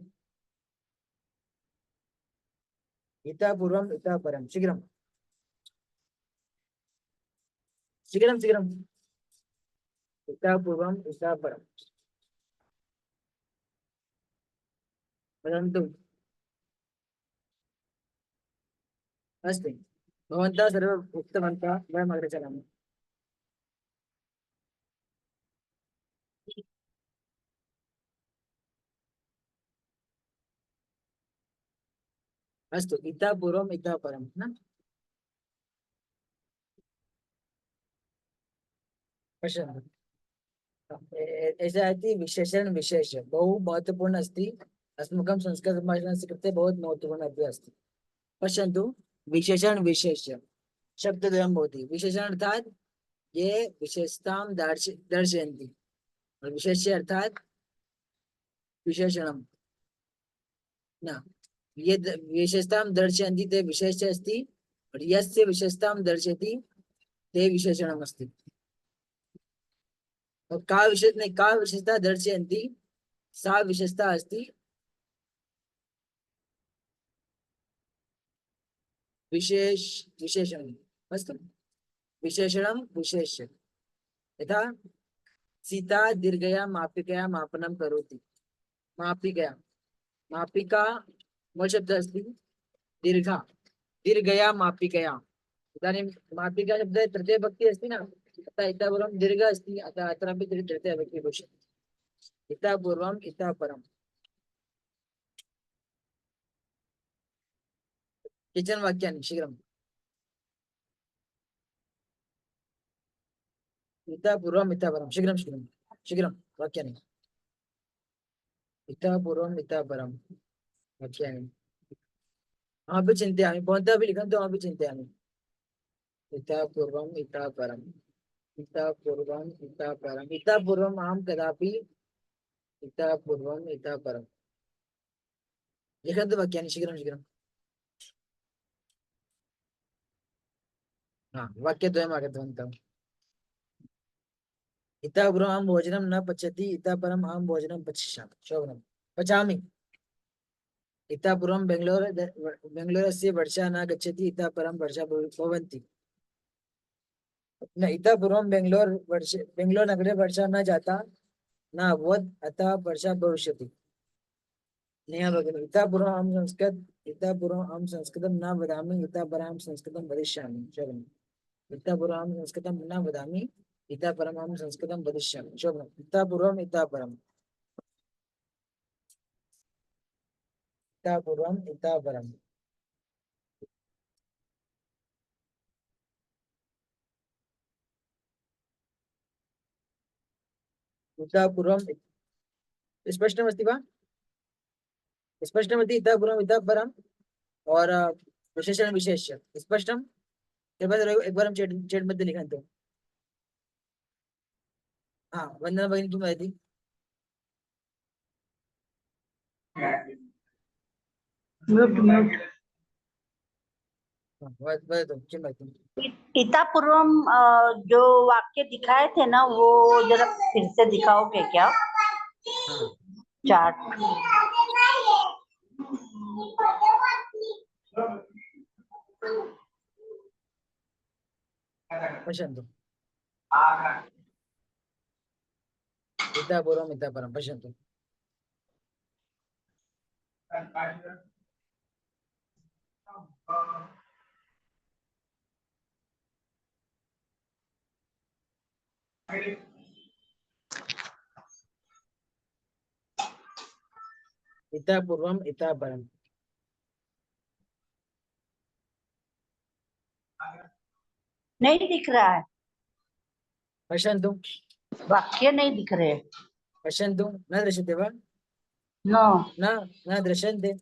इतः पूर्वम् इतः परम्। शीघ्रम् शीघ्रं शीघ्रम्। इतः पूर्वम् इतः परम् वदन्तु। अस्ति, भवन्तः सर्वे उक्तवन्तः, वयम् अग्रे चलामः। अस्तु, इतः पूर्वम् इतः परम् न पश्यन्तु। ऐसा अस्ति, विशेषण विशेष बहु महत्वपूर्ण अस्ति। अस्माकं संस्कृतभाषणस्य कृते बहुत महत्वपूर्ण अपि अस्ति। पश्यन्तु, विशेषण विशेष शब्दद्वयं भवति। विशेषण अर्थात् ये विशेषतां दर्शयन्ति, और विशेष्य अर्थात् विशेषणं न। ये विशेषतां दर्शयन्ति ते विशेष्य अस्ति, और यस्य विशेषतां दर्शयति ते विशेषणम् अस्ति। और का विशेषता दर्शयन्ति, सा विशेषता अस्ति विशेषणम्। अस्तु, विशेषणं विशेष्य। यथा सीता दीर्घया मापिकया मापनं करोति। मापिकया, मापिका मूल शब्द अस्ति दीर्घा, दीर्घया मापिकया। इदानीं मापिका शब्दे तृतीया विभक्ति अस्ति न, अतः इतः पूर्वं दीर्घ अस्ति, अतः अत्रापि तृतीया विभक्ति भविष्यति। इतः पूर्वम् इतः परम्। केचन वाक्यानि शीघ्रम्। इतः पूर्वम् इतः परम्, शीघ्रं शीघ्रं शीघ्रं वाक्यानि। इतः पूर्वम् इतः परम् वाक्यानि। अहमपि चिन्तयामि, भवन्तः अपि लिखन्तु, अहमपि चिन्तयामि। इतः पूर्वम् इतः परम्, इतः पूर्वम् इतः परम्। इतः पूर्वम् अहं कदापि, इतः पूर्वम् इतः परम्। लिखन्तु वाक्यानि शीघ्रं शीघ्रं। हा, वाक्यद्वयम् आगतवन्तः। इतः पूर्वम् अहं भोजनं न पचति, इतः परम् अहं भोजनं पचिष्यामि। शोभनं, पचामि। इतः पूर्वं बेङ्गलूरस्य वर्षा न गच्छति, इतः परं वर्षा भवन्ति। न, इतः पूर्वं बेङ्गलोर नगरे वर्षा न जाता, न अभवत्, अतः वर्षा भविष्यति। नेहा भगिनी, इतः पूर्वम् अहं संस्कृतं न वदामि, इतः परम् अहं संस्कृतं वदिष्यामि। शोभनम्। इतः पूर्वम् अहं संस्कृतं न वदामि, इतः परम् अहं संस्कृतं वदिष्यामि। शोभनम्। इतः पूर्वम् इतः परम्। इतः पूर्वम् इतः परम्। इतः पूर्वम्, स्पष्टमस्ति वा? स्पष्टमस्ति, इतः पूर्वम् इतः परम् और विशेषण विशेष्य स्पष्टं। एक बार हम चैट मध्ये लिखन्तु। हाँ, वंदना भगिनी किं वदति? Mute mute. वदतु, किं वदति? इतः पूर्वम जो वाक्य दिखाए थे ना, वो जरा फिर से दिखाओगे क्या? हाँ, चार्ट। पश्यन्तु। इतः पूर्वम् इतः परं पश्यन्तु। इतः पूर्वम इतः परम। नहीं दिख रहा है, पश्यन्तु वाक्य नहीं दिख रहे। पश्यन्तु न दृश्यते वा? नो, न न दृश्यन्ते।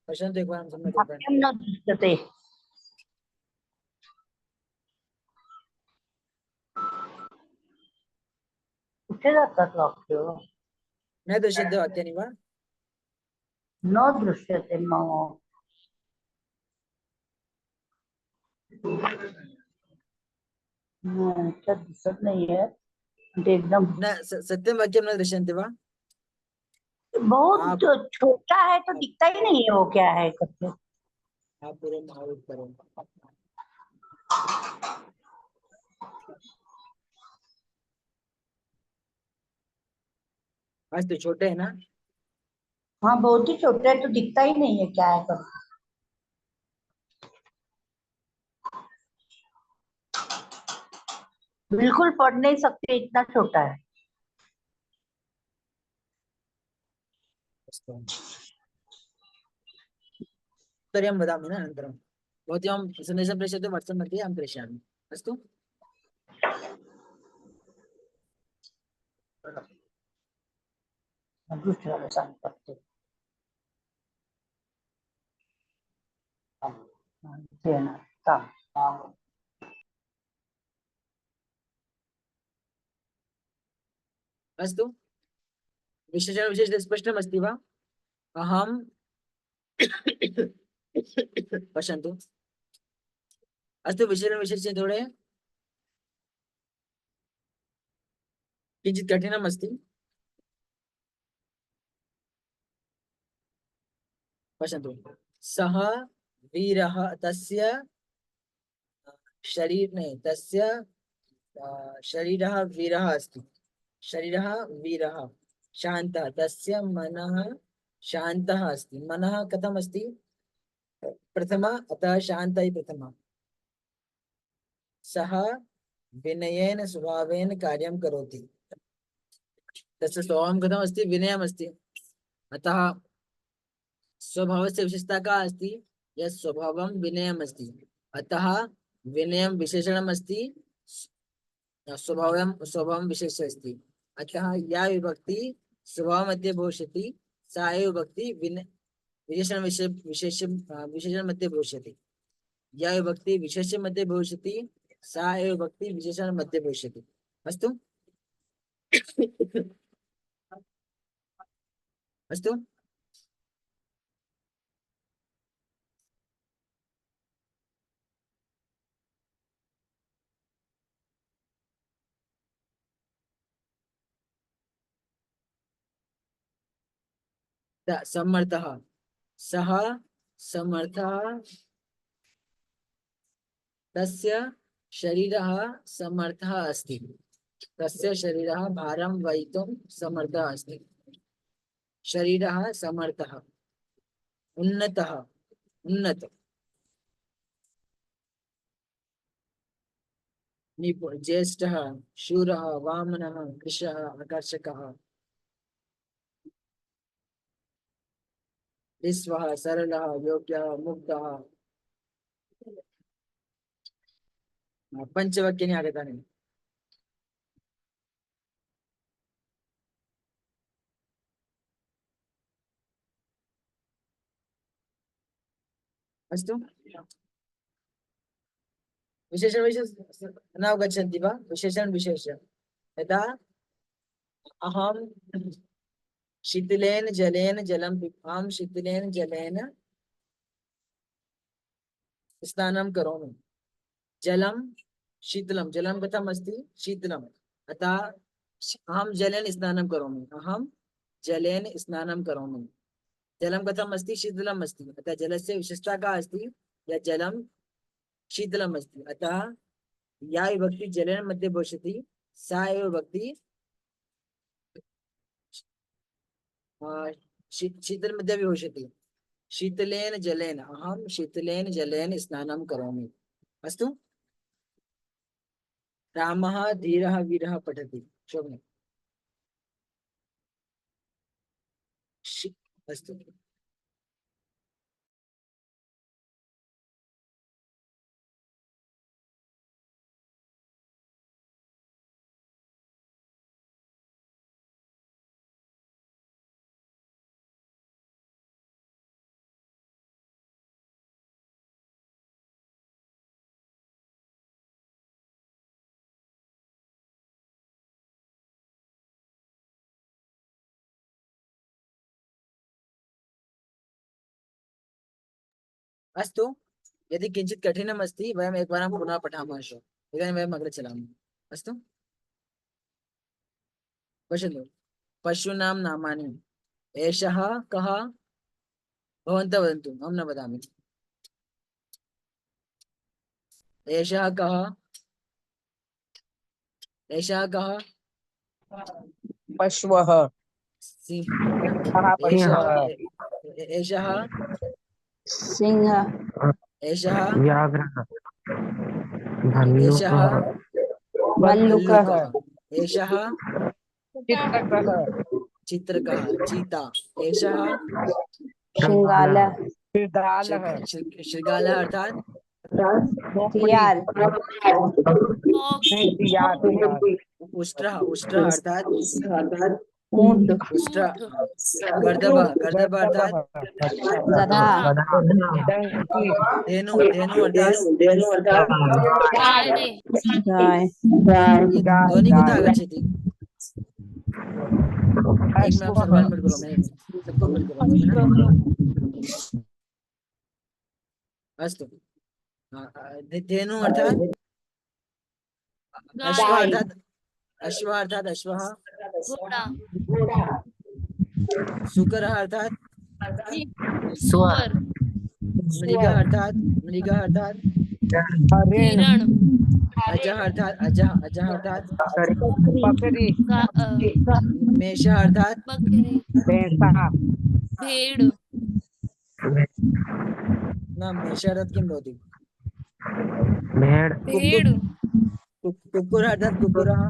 पश्यन्तु एकवारं सम्यक् रूपेण। वाक्यं न दृश्यते। कुठे जातात वाक्य? न दृश्यन्ते वाक्यानि वा? न दृश्यते मम। क्या दिसत नाहीये ते एकदम न सत्यं वाक्यं न दृश्यन्ते वा? बहुत छोटा है तो दिखता ही नहीं है वो क्या है करके। आप पूर्वम उत्तरम। अस्तु, छोटे है ना? हाँ बहुत ही छोटा है तो दिखता ही नहीं है क्या है करके। बिल्कुल पढ़ नहीं सकते, इतना छोटा है। अस्तु, उत्तरं वदामि न अनन्तरं। भवती मां सन्देशं प्रेषयतु, वाट्साप् मध्ये अहं प्रेषयामि। अस्तु? दूसरा सांगते अस्तु, विशेषण स्पष्टमस्ति वा? अहं पश्यन्तु। अस्तु, विशेषण थोडे किञ्चित् कठिनम् अस्ति। पश्यन्तु, सः वीरः, तस्य शरीरः वीरः अस्ति। शरीरः वीरः शान्तः, तस्य मनः शान्तः अस्ति। मनः कथम् अस्ति? प्रथमा, अतः शान्तः प्रथमा। सः विनयेन स्वभावेन कार्यं करोति। तस्य स्वभावं कथम् अस्ति? विनयम् अस्ति। अतः स्वभावस्य विशेषता का अस्ति? यत् स्वभावं विनयम् अस्ति। अतः विनयं विशेषणम् अस्ति, स्वभावं विशेषः अस्ति। अतः या विभक्ति स्वभाव मध्ये भविष्यति सा एव विभक्ति विशेषण मध्ये भविष्यति। या विभक्ति विशेष मध्ये भविष्यति सा एव विभक्ति विशेषण मध्ये भविष्यति। अस्तु? अस्तु? समर्थः, सः समर्थः, तस्य शरीरः समर्थः अस्ति। तस्य शरीरः भारं वहितुं समर्थः अस्ति। शरीरः समर्थः। उन्नतः, उन्नत। ज्येष्ठः, शूरः, वामनः, कृशः, आकर्षकः। विश्वः, सरलः, योग्यः, मुग्धः। पञ्चवाक्यानि आगतानि। अस्तु, विशेषण न अवगच्छन्ति वा? विशेषण विशेष यदा अहं शीतलेन जलेन जलं अहं शीतलेन जलेन स्नानं करोमि। जलं शीतलं, जलं कथम् अस्ति? शीतलम्। अतः अहं जलेन स्नानं करोमि। अहं जलेन स्नानं करोमि। जलं कथम् अस्ति? शीतलम् अस्ति। अतः जलस्य विशेषता का अस्ति? यत् जलं शीतलम् अस्ति। अतः या विभक्ति जलेन मध्ये भविष्यति सा एव विभक्ति शीतल मध्ये भविष्यति। शीतलेन जलेन, अहं शीतलेन जलेन स्नानं करोमि। अस्तु? रामः धीरः वीरः पठति। शोभने। अस्तु। अस्तु, यदि किञ्चित् कठिनम् अस्ति वयम् एकवारं पुनः पठामः श्वः। इदानीं वयम् अग्रे चलामः। अस्तु, पश्यन्तु, पशूनां नामानि। एषः कः? भवन्तः वदन्तु, अहं न वदामि। एषः कः? एषः कः? पशवः सिंहः। एषः सिंह, एषः व्याघ्रः एषः भल्लुकः, एषः चित्रकः चित्रकः चीता। एषः श्रृंगाला, मृगालः शृगालः अर्थात् सियार, उष्ट्रः उष्ट्रः अर्थात् ऊंट, उष्ट्र। गर्दभ गर्दभ अर्थात् गधा, धेनु धेनु अर्थात् गाय, ध्वनि कुतः आगच्छति? एक मिनट, सर्वान् म्यूट् करोमि, सबको म्यूट् करोमि। अस्तु, धेनु अर्थात् अश्वः अर्थात् अश्वः अर्थात् अश्वः। सुकरः अर्थात् मृगः अर्थात् मृगः अर्थात् अजः अर्थात् अजः अजः अर्थात् बकरी मेषः अर्थात् भैंसा न मेषः अर्थात् किं भवति? भेड़ कुक्कुरः अर्थात् कुक्कुरः।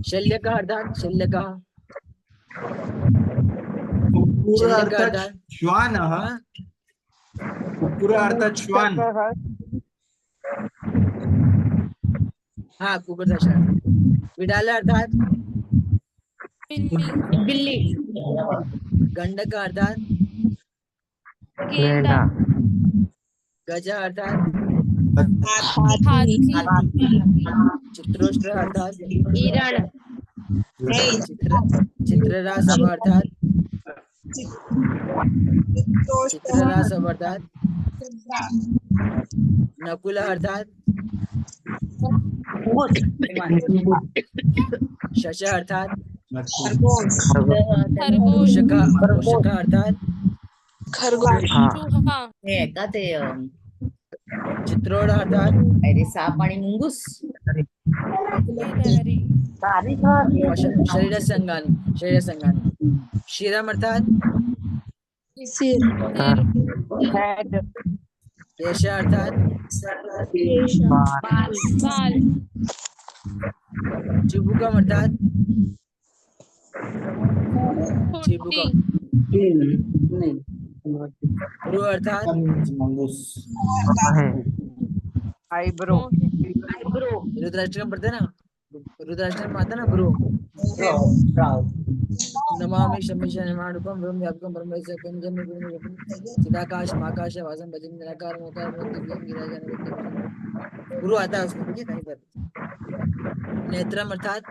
शल्यकः अर्थात् शल्यकः। शल्यकः अर्थात् श्वानः। कुक्कुर अर्थात् श्वान। हाँ, कुक्कुर था शायद। विडाला अर्थात बिल्ली गंडक अर्थात गेंडा गजा अर्थात हाथी चित्रोष्ट्र अर्थात हिरण चित्ररासव अर्थात चित्ररासव अर्थात नकुल अर्थात शश अर्थात मूषक अर्थात चित्रोड अर्थात अरे साप आणि मुंगूस शरीर संगानी शिरम अर्थात केश अर्थात चिबुकम अर्थात चिबुकम ब्रू अर्थात आईब्रो रुद्राष्ट्रम पढ़ते ना रुद्राष्ट्रम आता ना ब्रू नमामि शमिशनिमानुपम ब्रह्म व्यापकम ब्रह्मस्य कंजम चिदाकाश माकाश वासम भजन निराकार मोकार दिव्यम गिराजन गुरु आता है उसको देखिए कहीं पर नेत्रम अर्थात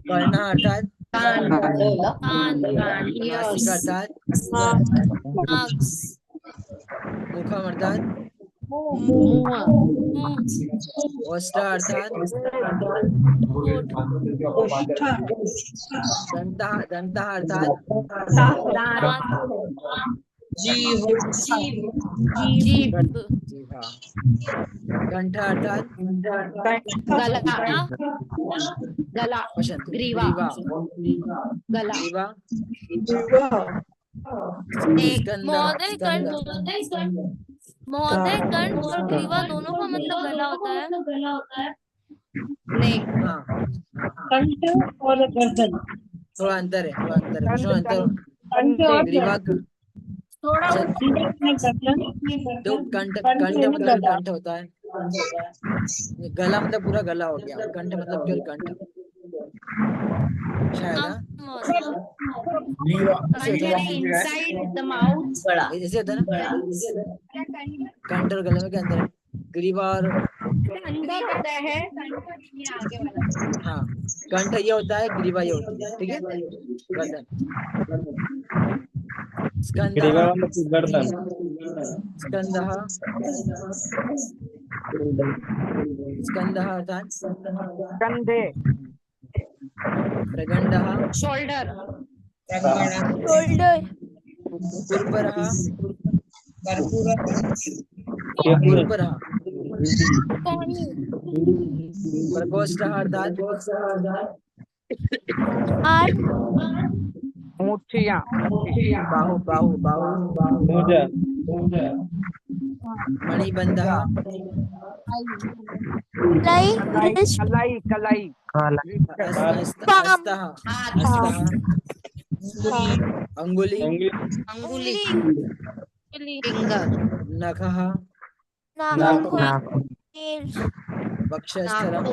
कर्ण अर्थात नासिका अर्थात मुखम अर्थात ओष्ठ अर्थात दंत अर्थात कंठ अर्थात गला ग्रीवा स्कंद महोदय कंठ और ग्रीवा दोनों का मतलब गला होता है। नहीं, हाँ कंठ और गर्दन। थोड़ा अंतर है, थोड़ा अंतर है, क्यों अंतर? कंठ और ग्रीवा थोड़ा अच्छा, कंठ में गर्दन, जो कंठ कंठ कंठ में मतलब गला। कंठ होता है, गला मतलब पूरा गला हो गया, कंठ मतलब केवल कंठ शायद। हाँ हाँ महोदय। ऐसे होता है ना, inside the mouth. ऐसे होता है ना, कंठ और गले में क्या अंतर है? ग्रीवा और अंदर होता है, ये आगे वाला। हाँ, कंठ ये होता है, ग्रीवा ये होती है, ठीक है। गर्दन, स्कंदः, गर्दन। स्कंदः, स्कंदः अर्थात कंधे, प्रगंडः, शोल्डर, शोल्डर, पुरपरः, केपी। पुरपरः, कोहनी, प्रकोष्ठः अर्थात आर्म, मुठ्ठियां, बाहु, बाहु, बाहु, मोजा। मणिबंधः, लाई, कलाई, रिस्ट, कलाई, कलाई, काला हस्तः, हस्तः, अंगुली, अंगुली, उंगली, फिंगर, नखः, नाखून, नाखून नेल्स, वक्षस्थलम्,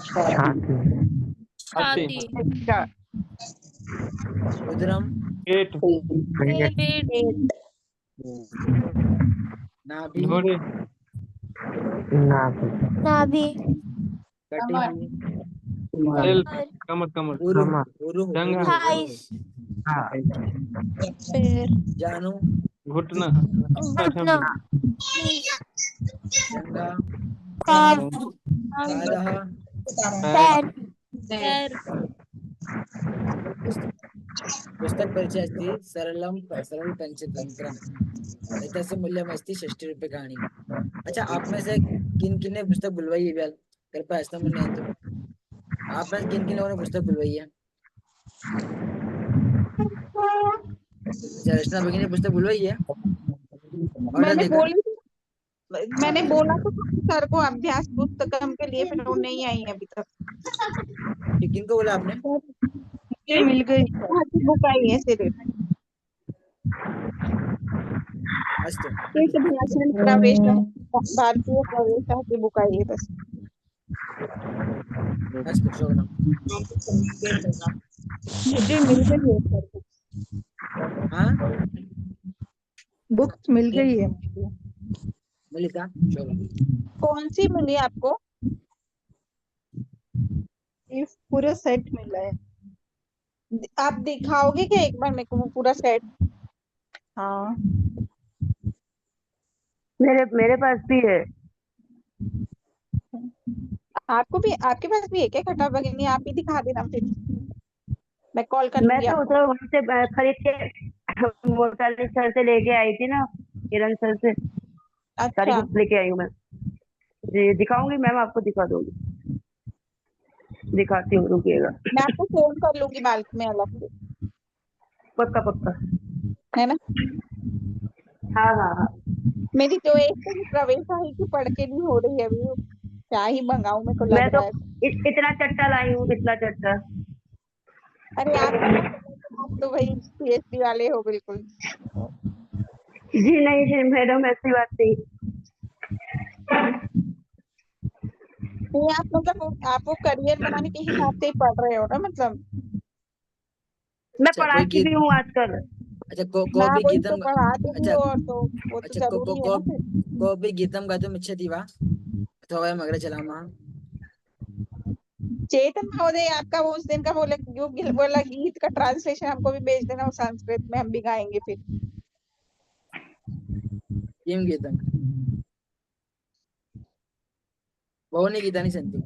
छाती छाती, शिक्षा, उदरम्, पेट। पेट, नाभि, घोड़े। नाभि नाभि, कटिः, दिल। कमर कमर। उरुः, कमर उरुः, जंघा। उरुः, थाइस, हाँ पैर, जानु, घुटना। घुटना, जंघा, पैर, पादः, पैर, पैर, पुस्तक परिचय अस्ति सरल पंचतंत्रम् एतस्य मूल्यमस्ति 60 रूप्यकाणि। अच्छा, आप में से किन किन ने पुस्तक बुलवाई है बेल? कृपया हस्तं उन्नयन्तु। आप में किन किन लोगों ने पुस्तक बुलवाई है? अच्छा, रचना भगिनी ने पुस्तक बुलवाई है, ऑर्डर मैंने देकर। मैंने बोला तो सर को अभ्यास पुस्तकम के लिए, फिर वो नहीं आई अभी तक। किनको बोला आपने? मुझे मिल गई, बुक आई है सिर्फ। अस्तु, एक भाषण प्रवेश, भारतीय प्रवेश की बुक आई है बस। अस्तु, शोभनम्। मुझे मिल गई है सर, हाँ, बुक्स मिल गई है मुझे। मलिका, शोभनम्। कौन सी मिली आपको? ये पूरा सेट मिला है। आप दिखाओगे क्या एक बार मेरे को वो पूरा सेट? हाँ, मेरे पास भी है। आपको भी, आपके पास भी है क्या खट्टा भगिनी? आप ही दिखा देना फिर, मैं कॉल कर मैं लूंगी तो आपको। उधर वहां से खरीद के मोटाली सर से लेके आई थी ना, किरण सर से सारी अच्छा, बुक लेके आई हूँ मैं जी। दिखाऊंगी मैम, आपको दिखा दूंगी, दिखाती हूँ, रुकिएगा। मैं आपको फोन कर लूंगी बाल्क में अलग से, पक्का पक्का। है ना? हाँ हाँ हाँ। मेरी तो एक तो प्रवेश आई की पढ़ के नहीं हो रही है अभी, क्या ही मंगाऊं, मेरे को मैं लग तो रहा है। इतना चट्टा लाई हूँ, इतना चट्टा। अरे आप तो भाई पीएचडी वाले हो बिल्कुल। जी नहीं जी मैडम, ऐसी बात नहीं। नहीं, आप मतलब आप वो करियर बनाने के हिसाब से ही पढ़ रहे हो ना, मतलब। मैं अच्छा, कोई पढ़ाती भी हूँ आजकल। अच्छा, ना कोऽपि वही तो गीतं, पढ़ाते भी अच्छा हो, तो वो तो अच्छा, जरूरी है ना फिर। कोऽपि गीतं गातुम् इच्छति वा, अथवा वयम् अग्रे चलामः? चेतन महोदय, आपका वो उस दिन का बोला गीत का ट्रांसलेशन हमको भी भेज देना, वो संस्कृत में हम भी गाएंगे फिर। किं गीतं? बहूनि गीतानि सन्ति,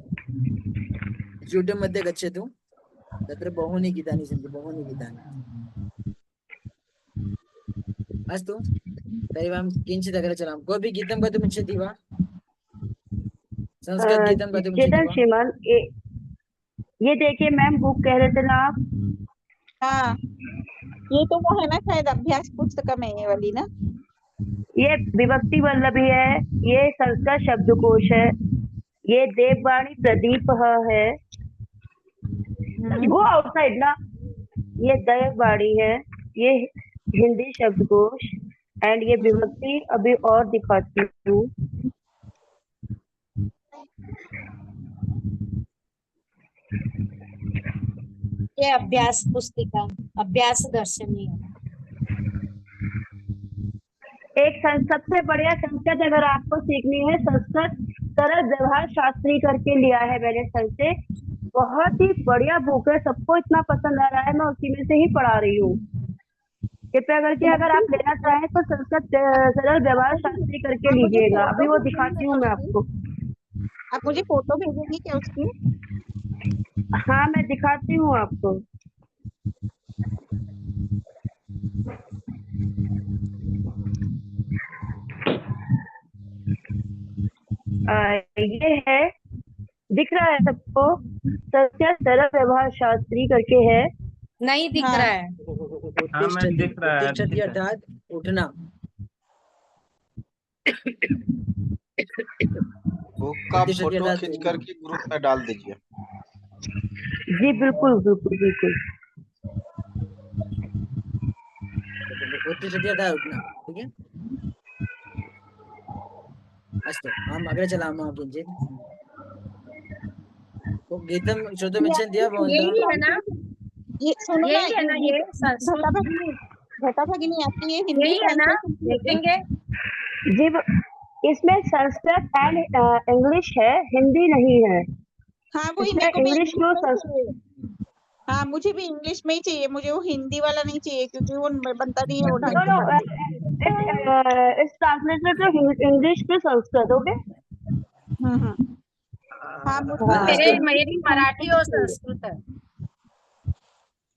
यूट्यूब् मध्ये गच्छतु, तत्र बहूनि गीतानि सन्ति, बहूनि गीतानि। अस्तु, तर्हि वयं किञ्चित् अग्रे चलामः। कोऽपि गीतं गातुम् इच्छति वा? संस्कृत गीतं गातुम् इच्छति चेतन वा? श्रीमान, ये देखिए मैम, बुक कह रहे थे ना आप? हाँ, ये तो वो है ना शायद अभ्यास पुस्तक में, ये वाली ना? ये विभक्ति वल्लभी है, ये संस्कृत शब्दकोश है, ये देववाणी प्रदीप है, गो आउटसाइड ना, ये देववाणी है, ये हिंदी शब्दकोश एंड ये विभक्ति अभी और दिखाती हूँ। ये अभ्यास पुस्तिका, अभ्यास दर्शनी है। एक सबसे बढ़िया संस्कृत अगर आपको सीखनी है, संस्कृत सरल व्यवहार शास्त्री करके लिया है मैंने सर से, बहुत ही बढ़िया बुक है, सबको इतना पसंद आ रहा है, मैं उसी में से ही पढ़ा रही हूँ। कृपया करके अगर आप लेना चाहें तो संस्कृत सरल व्यवहार शास्त्री करके लीजिएगा। अभी वो दिखाती हूँ मैं आपको। आप मुझे फोटो भेजेंगी क्या उसकी? हाँ मैं दिखाती हूँ आपको। ये है, दिख रहा है सबको? संस्कृत सरल व्यवहार शास्त्री करके है। नहीं दिख हाँ। रहा है। हाँ मैं दिख रहा है, उत्तिष्ठति दिख रहा है। अर्थात उठना। बुक का उत्तिष्ठति फोटो अर्थात खींच उठना। करके ग्रुप में डाल दीजिए। जी बिल्कुल बिल्कुल बिल्कुल। उत्तिष्ठति अर्थात उठना, ठीक है। अस्तु, अहम् अग्रे चलामः किञ्चित्। तो गीतं श्रोतुम् इच्छन्ति वा भवन्तः? यही है ना, ये सुनो ना, यही है ना, ये संस्कृत घटा भगिनी आपकी ये हिंदी यही है ना, ट्रांसलेशन देखेंगे। जी इसमें संस्कृत एंड इंग्लिश है, हिंदी नहीं है। हाँ वही इसमें मेरे को भी इंग्लिश में हाँ मुझे भी इंग्लिश में ही चाहिए, मुझे वो हिंदी वाला नहीं चाहिए क्योंकि वो बनता नहीं है वो ढंग नो से। It's translated to English to Sanskrit. Okay हाँ मेरी मराठी और संस्कृत है।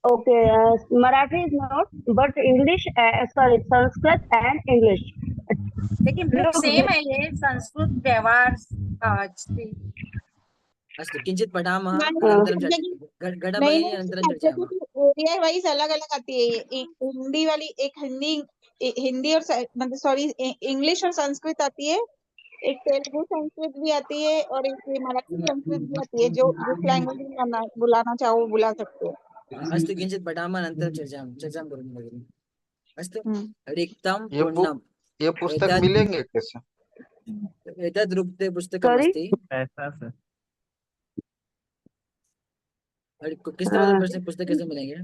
Okay Marathi is not but English, sorry Sanskrit and English. लेकिन बुक सेम है, ये संस्कृत व्यवहार शास्त्री। अस्तु, किञ्चित् पठामः, नहीं, अनन्तरं लेकिन घटभगिनी अनन्तरं चर्चयामः। एरिया वाइज अलग अलग आती है। हिंदी वाली एक हिंदी और मतलब सॉरी इंग्लिश और संस्कृत आती है, एक तेलुगु संस्कृत भी आती है और एक मराठी संस्कृत भी आती है। जो जिस लैंग्वेज में बुलाना चाहो वो बुला सकते हो। अस्तु, किञ्चित् पठामः, अनन्तरं चर्चां कुर्मः भगिनि। अस्तु, रिक्तं ये पूर्णम्। ये पुस्तक मिलेंगे कैसे? एतद् रुक्ते पुस्तकमस्ति। ऐसा सर। किस तरह से पुस्तक कैसे मिलेंगे?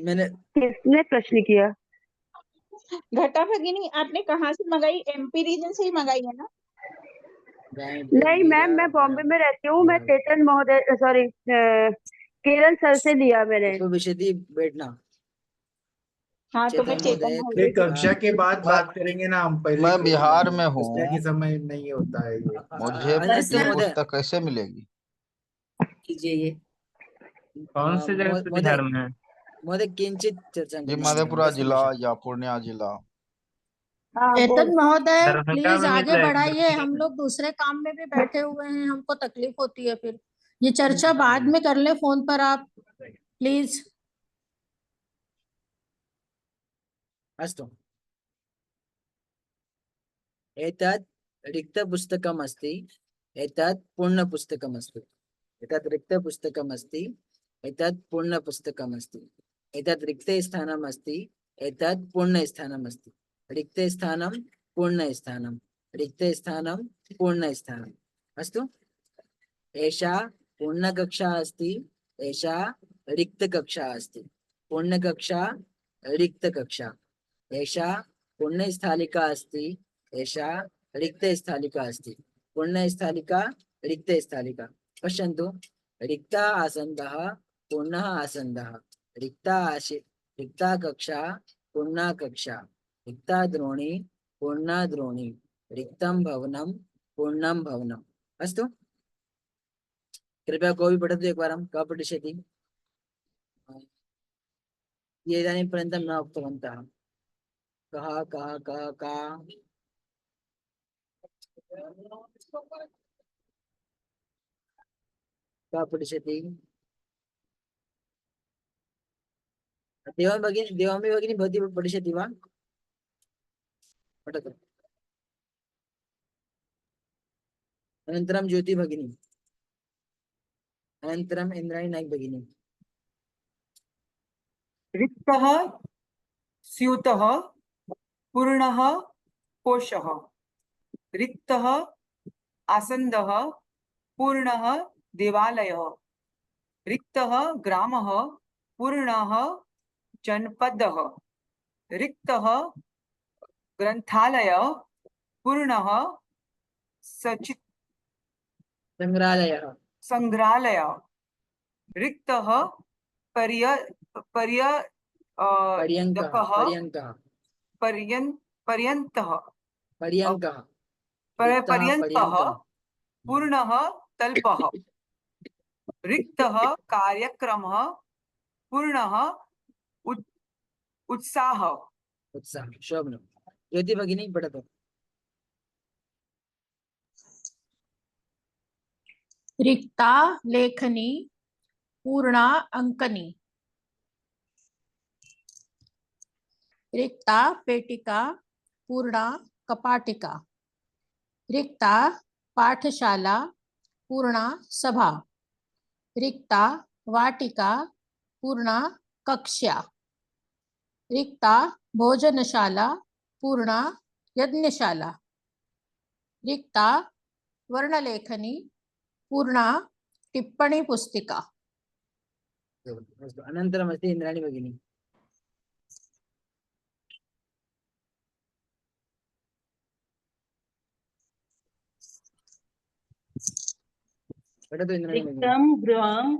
मैंने किसने प्रश्न किया? घटा भगिनी आपने कहाँ से मंगाई? एमपी रीजन से ही मंगाई है ना? नहीं मैम, मैं बॉम्बे में रहती हूँ। मैं चेतन महोदय, सॉरी किरण सर से लिया मैंने। तो विशेषी बैठना। हाँ तो मैं चेतन एक कक्षा के बाद बात करेंगे ना हम, पहले मैं बिहार में हूँ, कक्षा के समय नहीं होता है ये। मुझे अस्तु ये महोदय, पुस्तक कैसे मिलेगी? कीजिए ये। कौन से जगह से बिहार में है? महोदय किंचित चर्चा जी मधेपुरा जिला या पूर्णिया जिला। चेतन महोदय दरभंगा प्लीज में मिल आगे जाएगा। बढ़ाइए, हम लोग दूसरे काम में भी बैठे हुए हैं, हमको तकलीफ होती है फिर। ये चर्चा बाद में कर ले फोन पर आप प्लीज। अस्तु, एतत् रिक्तपुस्तकमस्ति, एतत् पूर्णपुस्तकमस्ति। एतत् रिक्तपुस्तकमस्ति, एतत् पूर्णपुस्तकमस्ति। एतत् रिक्तस्थानमस्ति, एतत् पूर्णस्थानमस्ति। रिक्तस्थानं पूर्णस्थानं, रिक्तस्थानं पूर्णस्थानम्। अस्तु, एषा पूर्णकक्षा अस्ति, एषा रिक्तकक्षा अस्ति। पूर्णकक्षा रिक्तकक्षा। एषा पूर्णस्थालिका अस्ति, एषा रिक्तस्थालिका अस्ति। पूर्णस्थालिका रिक्तस्थालिका। पश्यन्तु, रिक्ता आसन्दः पूर्णः आसन्दः, रिक्ता कक्षा पूर्णा कक्षा, रिक्ता द्रोणी पूर्णा द्रोणी, रिक्तं भवनं पूर्णं भवनम्। अस्तु, कृपया कोऽपि पठतु एकवारं। कः पठिष्यति? ये इदानीं पर्यन्तं न उक्तवन्तः। कः कः कः कः कः पठिष्यति? देवांबी भगिनी भवती पठिष्यति वा? पठतु। अनन्तरं ज्योति भगिनी, अनन्तरम् इन्द्राणी नायक भगिनी। रिक्तः स्यूतः पूर्णः कोशः। रिक्तः आसन्दः पूर्णः देवालयः। रिक्तः ग्रामः पूर्णः जनपदः। रिक्तः ग्रन्थालयः पूर्णः सचित् संग्रहालयः। संग्रहालयः। रिक्तः पर्य पर्य पर्यङ्कः दकः पर्यङ्कः पर्यन्तः पर्यङ्कः पर्यन्तः पर्यङ्कः पूर्णः तल्पः। रिक्तः कार्यक्रमः पूर्णः उत्साहः। उत्साह। शोभनं। ज्योति भगिनी पठतु। रिक्ता लेखनी पूर्णा अंकनी। रिक्ता पेटिका पूर्णा कपाटिका। रिक्ता पाठशाला पूर्णा सभा। रिक्ता वाटिका पूर्णा कक्षा। रिक्ता भोजनशाला पूर्णा यज्ञशाला। रिक्ता वर्णलेखनी पूर्णा टिप्पणी पुस्तिका। अस्तु, अनन्तरमस्ति इन्द्राणी भगिनी। पठतु इन्द्राणी भगिनी। रिक्तं गृहं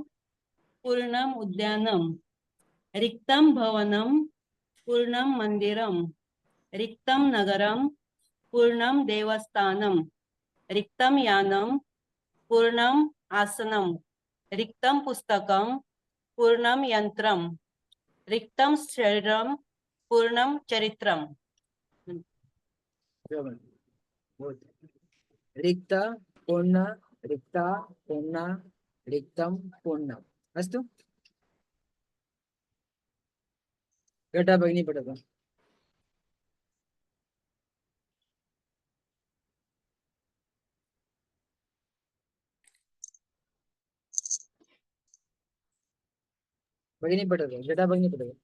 पूर्णम् उद्यानं। रिक्तं भवनं पूर्णं मन्दिरं। रिक्तं नगरं पूर्णं देवस्थानं। रिक्तं यानं पूर्णम् आसनं। रिक्तं पुस्तकं पूर्णं यन्त्रं। रिक्तं शरीरं पूर्णं चरित्रम्। शोभनं। बहुत। रिक्त पूर्ण रिक्ता पूर्ण रिक्तं पूर्णम्। अस्तु, घटा भगिनी पठतु। भगिनी पठतु, घटा भगिनी पठतु।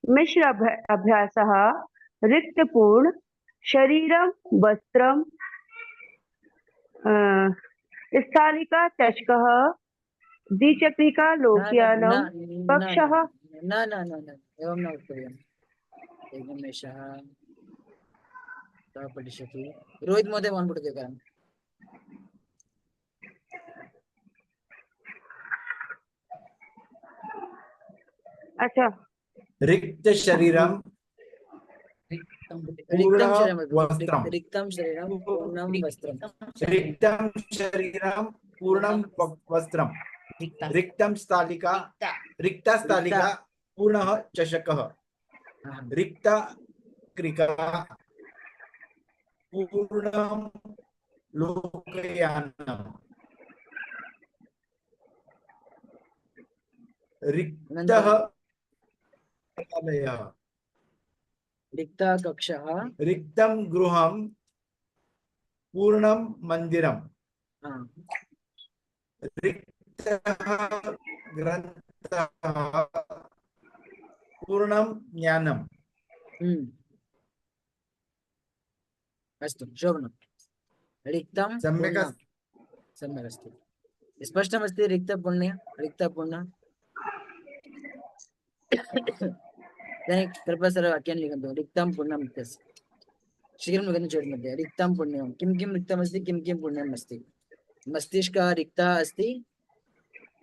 मिश्र अभ्यासः रिक्तपूर्ण शरीरं वस्त्रं स्थालिका चषकः द्विचक्रिका लोकयानं कक्षः। न न न न एवं न वक्तव्यम्। एकम् एषः सः पठिष्यति। रोहित महोदय भवान् पठतु एकवारम्। अच्छा। रिक्त शरीरम रिक्तं शरीरं पूर्णं वस्त्रं। रिक्तं शरीरं पूर्णं वस्त्रं। रिक्तं स्थालिका रिक्ता स्थालिका पूर्णः चषकः। रिक्ता क्रिका पूर्णं लोकयानम्। रिक्तः रिक्ता कक्षः रिक्तं गृहं पूर्णं मन्दिरं। रिक्तः ग्रन्थः पूर्णं ज्ञानम्। अस्तु, शोभनं। रिक्तं सम्यक् सम्यक् अस्ति, स्पष्टमस्ति। रिक्तपुण्य रिक्तपुण्य। कृपया सर्वे वाक्यानि लिखन्तु। रिक्तं पुण्यम् इत्यस्य शीघ्रं लिखन्तु चेट् मध्ये। रिक्तं पुण्यं किं किं रिक्तमस्ति, किं किं पुण्यम् अस्ति। मस्तिष्कः रिक्तः अस्ति,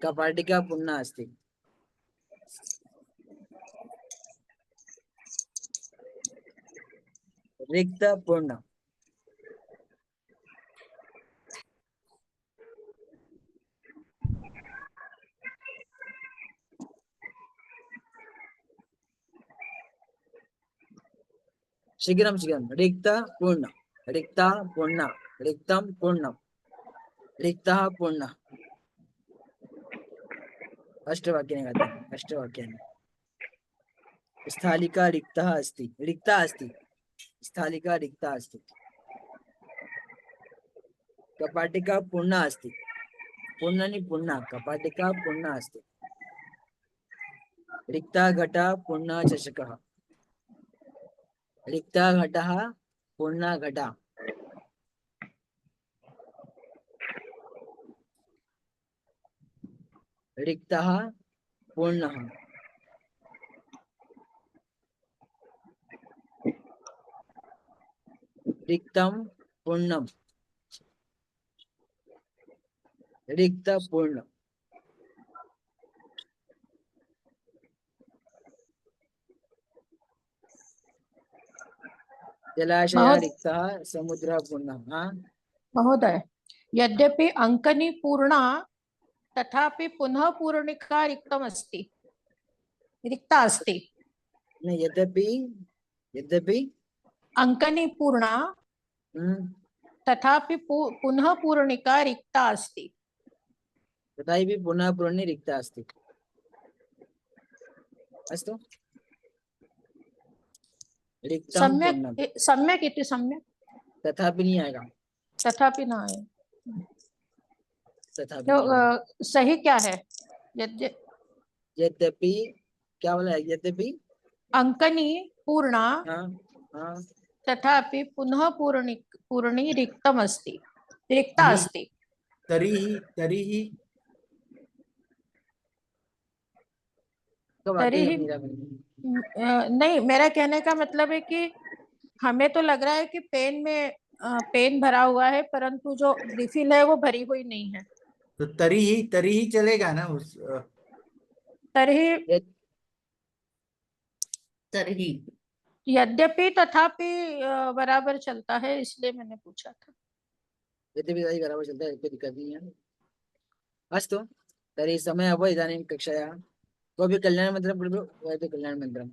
कपाटिका पुण्या अस्ति। रिक्त पूर्ण। शीघ्रं शीघ्रं। रिक्त पूर्ण रिक्ता पूर्ण रिक्तं पूर्ण रिक्तः पूर्ण। अष्टवाक्यानि खादामि अष्टवाक्यानि स्थालिका रिक्ता अस्ति स्थालिका रिक्ता अस्ति कपाटिका पूर्णा अस्ति पूर्णानि पूर्णा कपाटिका पूर्णा अस्ति रिक्ता घटा पूर्णा चषकः रिक्ता घटः पूर्णा घटा रिक्तः पूर्णः रिक्तं पूर्णं रिक्त पूर्ण जलाशय महोदय- रिक्तः समुद्रः पूर्णः। हाँ महोदय, यद्यपि अंकनी पूर्णा तथापि पुनः पूर्णिका रिक्ता अस्ति नहीं, यद्यपि अंकनी पूर्णा तथापि पुनः पूर्णिका रिक्ता अस्ति तथापि पुनः पूर्णे रिक्ता अस्ति। अस्तु रिक्तं पूर्णं सम्यक इति सम्यक तथापि नहीं आएगा तथापि न आए तथापि तो सही क्या है? यद्यपि क्या बोला है? यद्यपि अंकनी पूर्णा हाँ तथापि पुनः पूर्णी रिक्तम अस्ति रिक्ता अस्ति तरीहि नहीं, मेरा कहने का मतलब है कि हमें तो लग रहा है कि पेन भरा हुआ है, परंतु जो रिफिल है वो भरी हुई नहीं है। तो तरीहि चलेगा ना उस तर्हि यद्यपि तथापि बराबर चलता है, इसलिए मैंने पूछा था। यद्यपि तर्हि बराबर चलता है, कोई दिक्कत नहीं है। अस्तु तर्हि समय अभवत् इदानीं कक्षायाः कोऽपि कल्याणमन्त्रं पठतु। वदतु कल्याणमन्त्रं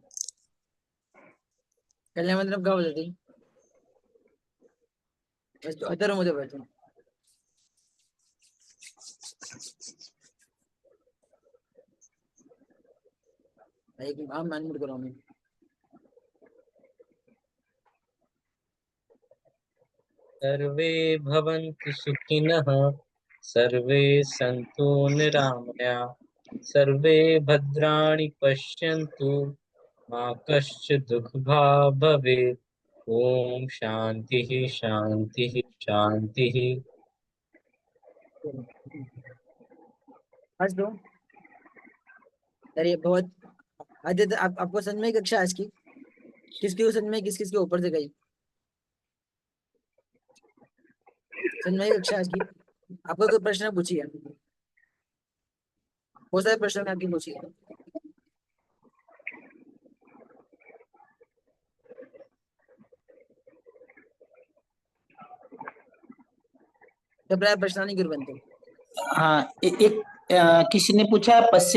कः वदति? अस्तु अथर्व महोदय वदतु। अहम् अन्म्यूट् करोमि। सर्वे भवन्तु सुखिनः सर्वे सन्तु निरामया सर्वे भद्राणि पश्यन्तु मा कश्चित् दुःखभाग् भवेत्। ओम शांतिः शांतिः शांतिः। अस्तु तर्हि बहुत अद्य आपको समझ में कक्षा आज की किसकी समझ में किस के ऊपर से गई? समझ में कक्षा आज की आपको कोई प्रश्न पूछिए, बहुत सारे प्रश्न आपकी पूछिए। प्राय प्रश्नानि कुर्वन्तु। हाँ, एक किसी ने पूछा पश्चिम